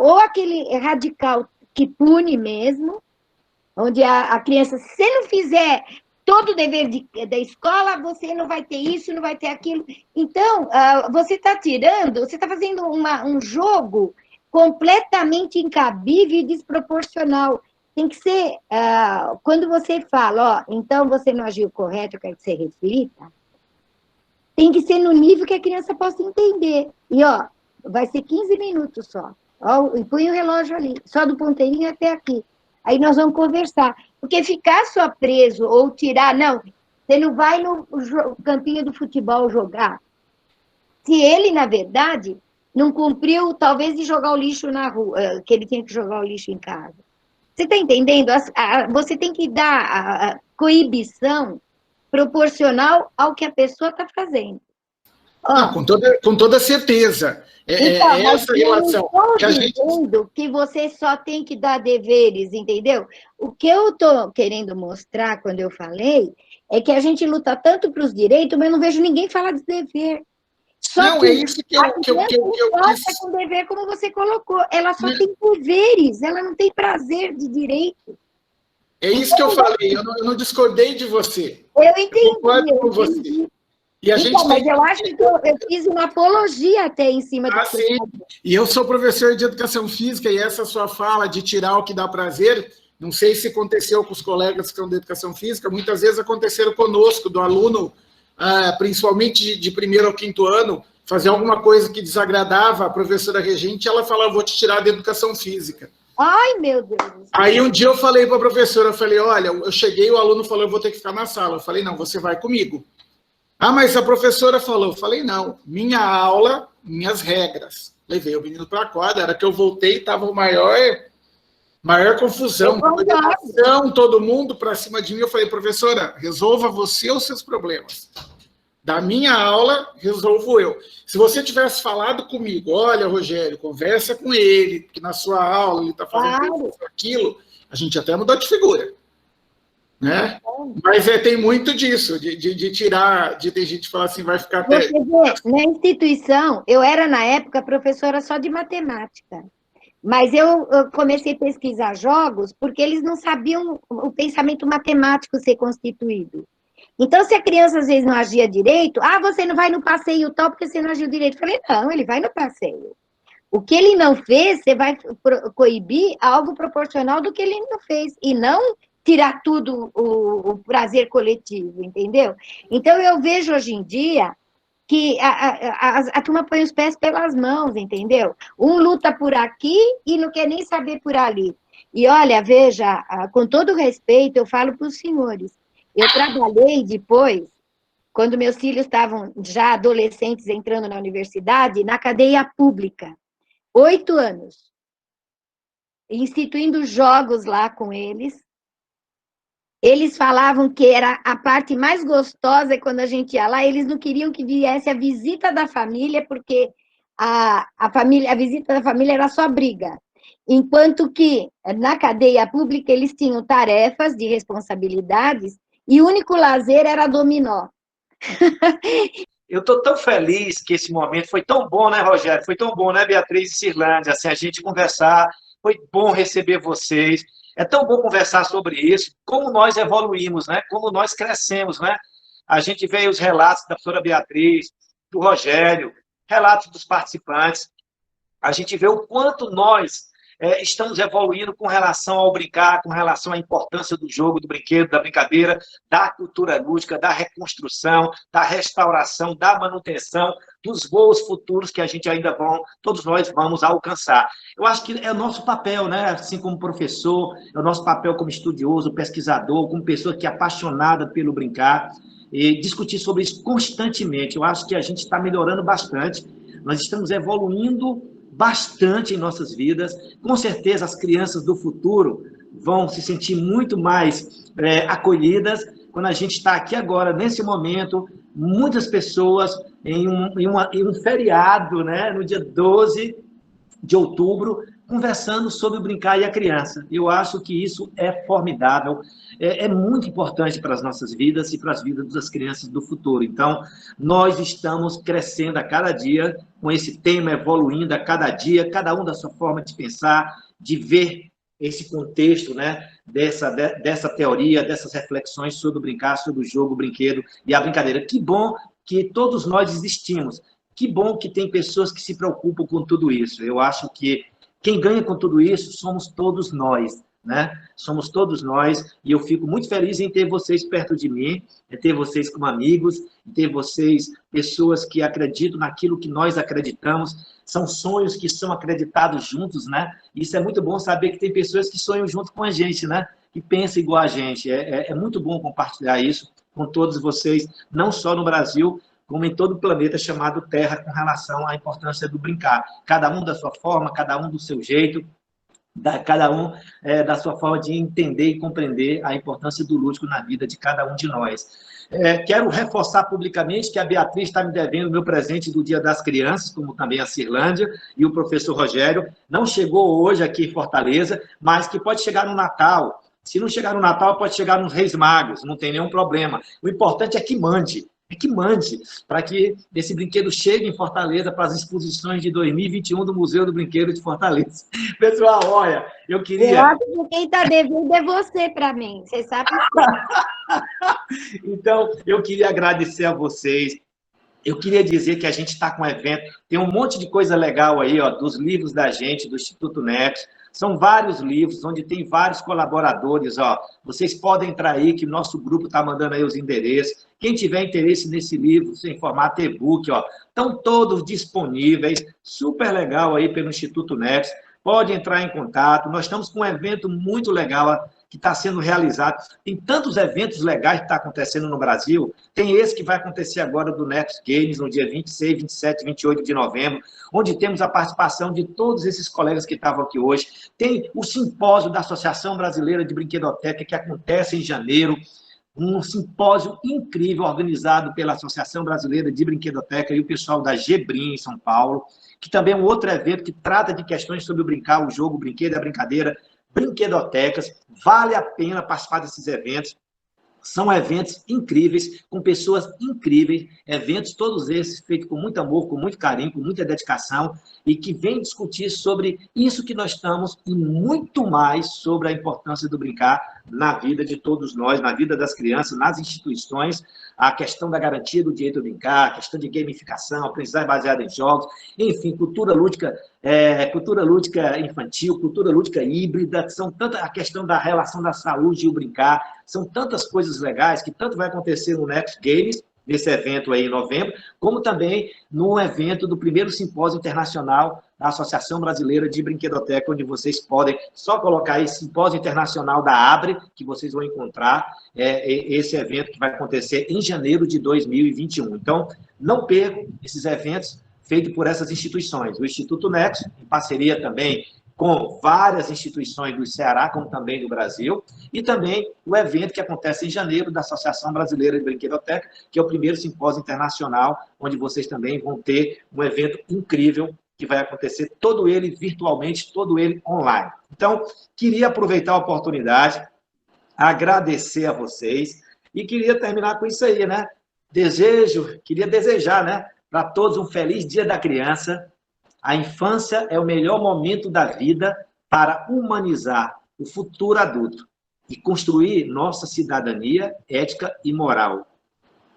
ou aquele radical que pune mesmo, onde a criança, se você não fizer todo o dever da escola, você não vai ter isso, não vai ter aquilo. Então, você está tirando, você está fazendo um jogo completamente incabível e desproporcional. Tem que ser, quando você fala, então você não agiu correto, eu quero que você reflita, tem que ser no nível que a criança possa entender. E, vai ser 15 minutos só. E põe o relógio ali, só do ponteirinho até aqui. Aí nós vamos conversar. Porque ficar só preso ou tirar, não, você não vai no campinho do futebol jogar. Se ele, na verdade, não cumpriu, talvez, de jogar o lixo na rua, que ele tinha que jogar o lixo em casa. Você está entendendo? Você tem que dar a coibição proporcional ao que a pessoa está fazendo.
Não, com toda certeza.
Então,
Essa relação que a gente...
que você só tem que dar deveres, entendeu? O que eu estou querendo mostrar quando eu falei é que a gente luta tanto para os direitos, mas eu não vejo ninguém falar de dever.
Não, é isso que eu
quis. Com dever, como você colocou. Ela só tem deveres, ela não tem prazer de direito.
É isso que eu falei, eu não discordei de você.
Eu entendi.
Eu concordo com você. E a gente
mas eu acho que eu fiz uma apologia até em cima do
sim. E eu sou professor de educação física, e essa sua fala de tirar o que dá prazer, não sei se aconteceu com os colegas que estão de educação física, muitas vezes aconteceram conosco, do aluno, principalmente de primeiro ao quinto ano, fazer alguma coisa que desagradava a professora regente, ela falava, vou te tirar da educação física.
Ai, meu Deus.
Aí um dia eu falei para a professora, eu falei, olha, eu cheguei, o aluno falou, eu vou ter que ficar na sala. Eu falei, não, você vai comigo. Mas a professora falou, eu falei, não, minha aula, minhas regras. Levei o menino para a quadra, era que eu voltei, estava maior confusão, todo mundo para cima de mim. Eu falei, professora, resolva você os seus problemas. Da minha aula, resolvo eu. Se você tivesse falado comigo, olha, Rogério, conversa com ele, que na sua aula ele está fazendo aquilo, a gente até mudou de figura. Né? Mas tem muito disso, de tirar, de ter gente que fala assim, vai ficar até...
Você vê, na instituição, eu era, na época, professora só de matemática. Mas eu comecei a pesquisar jogos porque eles não sabiam o pensamento matemático ser constituído. Então, se a criança, às vezes, não agia direito, você não vai no passeio tal porque você não agiu direito. Eu falei, não, ele vai no passeio. O que ele não fez, você vai coibir algo proporcional do que ele não fez, e não tirar tudo o prazer coletivo, entendeu? Então, eu vejo hoje em dia que a turma põe os pés pelas mãos, entendeu? Um luta por aqui e não quer nem saber por ali. E olha, veja, com todo respeito, eu falo para os senhores, eu trabalhei depois, quando meus filhos estavam já adolescentes entrando na universidade, na cadeia pública, 8 anos. instituindo jogos lá com eles. Eles falavam que era a parte mais gostosa quando a gente ia lá, eles não queriam que viesse a visita da família, porque a visita da família era só briga. Enquanto que, na cadeia pública, eles tinham tarefas de responsabilidades e o único lazer era dominó.
Eu estou tão feliz que esse momento foi tão bom, né, Rogério? Foi tão bom, né, Beatriz e Cirlândia? Assim, a gente conversar, foi bom receber vocês. É tão bom conversar sobre isso, como nós evoluímos, né? Como nós crescemos, né? A gente vê os relatos da professora Beatriz, do Rogério, relatos dos participantes. A gente vê o quanto nós estamos evoluindo com relação ao brincar, com relação à importância do jogo, do brinquedo, da brincadeira, da cultura lúdica, da reconstrução, da restauração, da manutenção, dos voos futuros que a gente ainda todos nós vamos alcançar. Eu acho que é o nosso papel, né? Assim como professor, é o nosso papel como estudioso, pesquisador, como pessoa que é apaixonada pelo brincar, e discutir sobre isso constantemente. Eu acho que a gente está melhorando bastante, nós estamos evoluindo bastante em nossas vidas. Com certeza, as crianças do futuro vão se sentir muito mais acolhidas quando a gente está aqui agora, nesse momento, muitas pessoas em um feriado, né, no dia 12 de outubro, conversando sobre o brincar e a criança. Eu acho que isso é formidável, é muito importante para as nossas vidas e para as vidas das crianças do futuro. Então, nós estamos crescendo a cada dia, com esse tema evoluindo a cada dia, cada um da sua forma de pensar, de ver esse contexto, né, dessa teoria, dessas reflexões sobre o brincar, sobre o jogo, o brinquedo e a brincadeira. Que bom que todos nós existimos. Que bom que tem pessoas que se preocupam com tudo isso. Eu acho que quem ganha com tudo isso somos todos nós, né? Somos todos nós, e eu fico muito feliz em ter vocês perto de mim, em ter vocês como amigos, em ter vocês, pessoas que acreditam naquilo que nós acreditamos, são sonhos que são acreditados juntos, né? Isso é muito bom saber que tem pessoas que sonham junto com a gente, né? Que pensam igual a gente. É muito bom compartilhar isso com todos vocês, não só no Brasil, como em todo o planeta chamado Terra, com relação à importância do brincar. Cada um da sua forma, cada um do seu jeito, cada um da sua forma de entender e compreender a importância do lúdico na vida de cada um de nós. Quero reforçar publicamente que a Beatriz está me devendo o meu presente do Dia das Crianças, como também a Cirlândia e o professor Rogério. Não chegou hoje aqui em Fortaleza, mas que pode chegar no Natal. Se não chegar no Natal, pode chegar nos Reis Magos, não tem nenhum problema. O importante é que mande. Para que esse brinquedo chegue em Fortaleza para as exposições de 2021 do Museu do Brinquedo de Fortaleza. Pessoal, olha, eu queria...
Eu acho que quem está devendo é você para mim, você sabe.
Então, eu queria agradecer a vocês. Eu queria dizer que a gente está com um evento, tem um monte de coisa legal aí, ó, dos livros da gente, do Instituto Nexo. São vários livros, onde tem vários colaboradores, ó. Vocês podem entrar aí, que o nosso grupo está mandando aí os endereços. Quem tiver interesse nesse livro, em formato e-book, ó, estão todos disponíveis, super legal aí pelo Instituto Nexo. Pode entrar em contato. Nós estamos com um evento muito legal que está sendo realizado. Tem tantos eventos legais que estão acontecendo no Brasil. Tem esse que vai acontecer agora do Nexus Games, no dia 26, 27 e 28 de novembro, onde temos a participação de todos esses colegas que estavam aqui hoje. Tem o simpósio da Associação Brasileira de Brinquedoteca, que acontece em janeiro, um simpósio incrível organizado pela Associação Brasileira de Brinquedoteca e o pessoal da Gebrim, em São Paulo, que também é um outro evento que trata de questões sobre o brincar, o jogo, o brinquedo e a brincadeira, brinquedotecas. Vale a pena participar desses eventos. São eventos incríveis, com pessoas incríveis, eventos todos esses feitos com muito amor, com muito carinho, com muita dedicação, e que vêm discutir sobre isso que nós estamos e muito mais sobre a importância do brincar na vida de todos nós, na vida das crianças, nas instituições, a questão da garantia do direito a brincar, a questão de gamificação, aprendizagem baseada em jogos, enfim, cultura lúdica infantil, cultura lúdica híbrida, são tanta a questão da relação da saúde e o brincar, são tantas coisas legais que tanto vai acontecer no Nexus Games, nesse evento aí em novembro, como também no evento do primeiro simpósio internacional da Associação Brasileira de Brinquedoteca, onde vocês podem só colocar aí Simpósio Internacional da ABRE, que vocês vão encontrar esse evento que vai acontecer em janeiro de 2021. Então, não percam esses eventos feitos por essas instituições. O Instituto Nexo, em parceria também com várias instituições do Ceará, como também do Brasil, e também o evento que acontece em janeiro da Associação Brasileira de Brinquedoteca, que é o primeiro simpósio internacional, onde vocês também vão ter um evento incrível, que vai acontecer todo ele virtualmente, todo ele online. Então, queria aproveitar a oportunidade, agradecer a vocês, e queria terminar com isso aí, né? Queria desejar, né, para todos um feliz Dia da Criança. A infância é o melhor momento da vida para humanizar o futuro adulto e construir nossa cidadania ética e moral.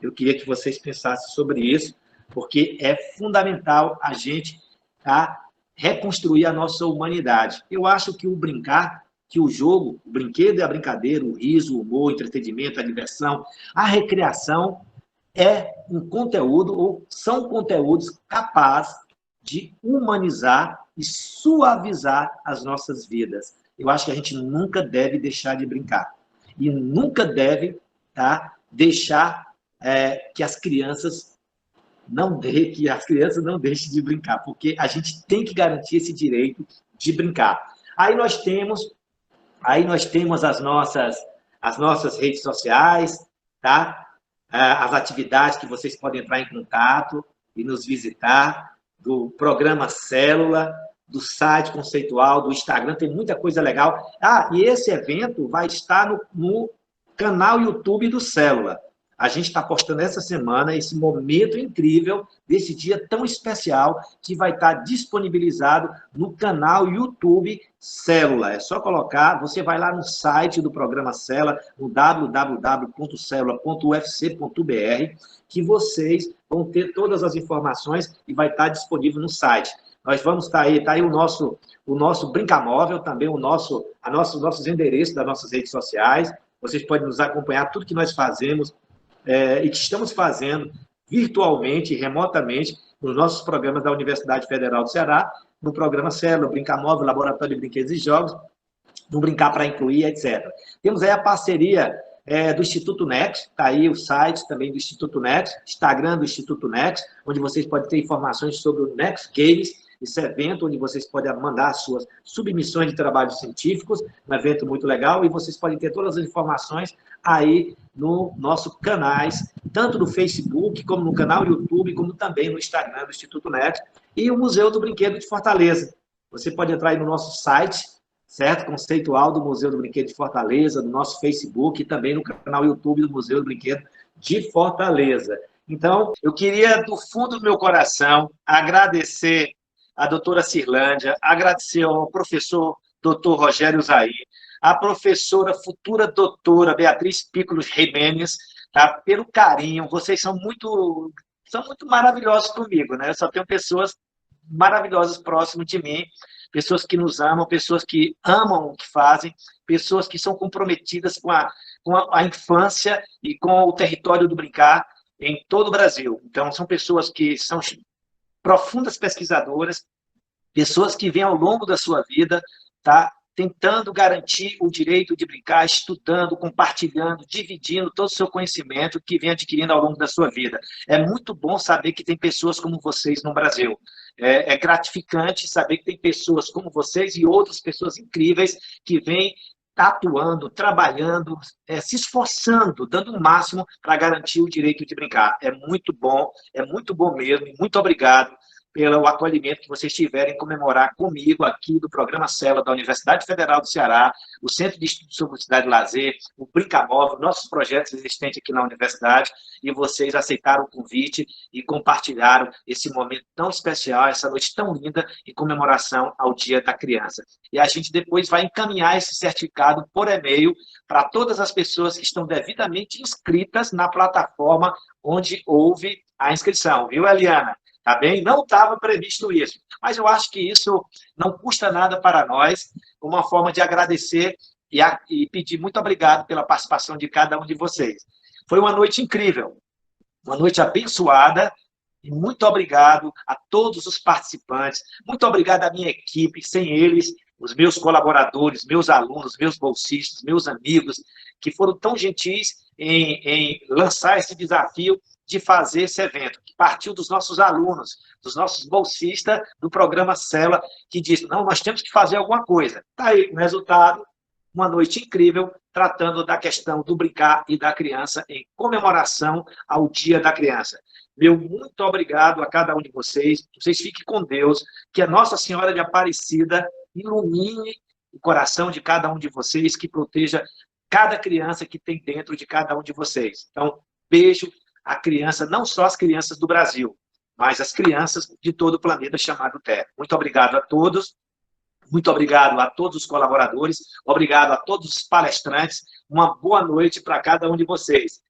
Eu queria que vocês pensassem sobre isso, porque é fundamental a gente reconstruir a nossa humanidade. Eu acho que o brincar, que o jogo, o brinquedo e a brincadeira, o riso, o humor, o entretenimento, a diversão, a recreação é um conteúdo, ou são conteúdos capazes de humanizar e suavizar as nossas vidas. Eu acho que a gente nunca deve deixar de brincar. E nunca deve deixar que as crianças não deixem de brincar, porque a gente tem que garantir esse direito de brincar. Aí nós temos as nossas redes sociais, tá? As atividades que vocês podem entrar em contato e nos visitar, do programa Célula, do site conceitual, do Instagram, tem muita coisa legal. E esse evento vai estar no canal YouTube do Célula. A gente está postando essa semana esse momento incrível, desse dia tão especial, que vai estar disponibilizado no canal YouTube Célula. É só colocar, você vai lá no site do programa Célula, no www.celula.ufc.br, que vocês vão ter todas as informações e vai estar disponível no site. Nós vamos estar aí, o nosso Brincamóvel, também nossos endereços das nossas redes sociais. Vocês podem nos acompanhar, tudo que nós fazemos e que estamos fazendo virtualmente, remotamente, nos nossos programas da Universidade Federal do Ceará, no programa Célula, Brincamóvel, Laboratório de Brinquedos e Jogos, no Brincar para Incluir, etc. Temos aí a parceria do Instituto Next, está aí o site também do Instituto Next, Instagram do Instituto Next, onde vocês podem ter informações sobre o Next Games, esse evento onde vocês podem mandar suas submissões de trabalhos científicos, um evento muito legal, e vocês podem ter todas as informações aí no nosso canais, tanto no Facebook, como no canal YouTube, como também no Instagram do Instituto Next, e o Museu do Brinquedo de Fortaleza. Você pode entrar aí no nosso site, certo? Conceitual do Museu do Brinquedo de Fortaleza, do nosso Facebook e também no canal YouTube do Museu do Brinquedo de Fortaleza. Então, eu queria, do fundo do meu coração, agradecer a doutora Cirlândia, agradecer ao professor doutor Rogério Zair, a professora, futura doutora Beatriz Pícolos Jimenez, tá? Pelo carinho, vocês são muito maravilhosos comigo, né? Eu só tenho pessoas maravilhosas próximas de mim, pessoas que nos amam, pessoas que amam o que fazem, pessoas que são comprometidas com a infância e com o território do brincar em todo o Brasil. Então, são pessoas que são profundas pesquisadoras, pessoas que vêm ao longo da sua vida, tá, tentando garantir o direito de brincar, estudando, compartilhando, dividindo todo o seu conhecimento que vem adquirindo ao longo da sua vida. É muito bom saber que tem pessoas como vocês no Brasil. É gratificante saber que tem pessoas como vocês e outras pessoas incríveis que vêm atuando, trabalhando, se esforçando, dando o máximo para garantir o direito de brincar. É muito bom mesmo, e muito obrigado pelo acolhimento que vocês tiverem em comemorar comigo aqui do programa Célula da Universidade Federal do Ceará, o Centro de Estudos sobre Cidade e Lazer, o Brincamóvel, nossos projetos existentes aqui na universidade, e vocês aceitaram o convite e compartilharam esse momento tão especial, essa noite tão linda, em comemoração ao Dia da Criança. E a gente depois vai encaminhar esse certificado por e-mail para todas as pessoas que estão devidamente inscritas na plataforma onde houve a inscrição, viu, Eliana? Tá bem? Não estava previsto isso, mas eu acho que isso não custa nada para nós, uma forma de agradecer e pedir muito obrigado pela participação de cada um de vocês. Foi uma noite incrível, uma noite abençoada, e muito obrigado a todos os participantes, muito obrigado à minha equipe, sem eles, os meus colaboradores, meus alunos, meus bolsistas, meus amigos, que foram tão gentis em lançar esse desafio de fazer esse evento, que partiu dos nossos alunos, dos nossos bolsistas do programa Célula, que disse, não, nós temos que fazer alguma coisa. Está aí o resultado, uma noite incrível, tratando da questão do brincar e da criança em comemoração ao Dia da Criança. Meu muito obrigado a cada um de vocês. Vocês fiquem com Deus, que a Nossa Senhora de Aparecida ilumine o coração de cada um de vocês, que proteja cada criança que tem dentro de cada um de vocês. Então, beijo a criança, não só as crianças do Brasil, mas as crianças de todo o planeta chamado Terra. Muito obrigado a todos. Muito obrigado a todos os colaboradores, obrigado a todos os palestrantes, uma boa noite para cada um de vocês.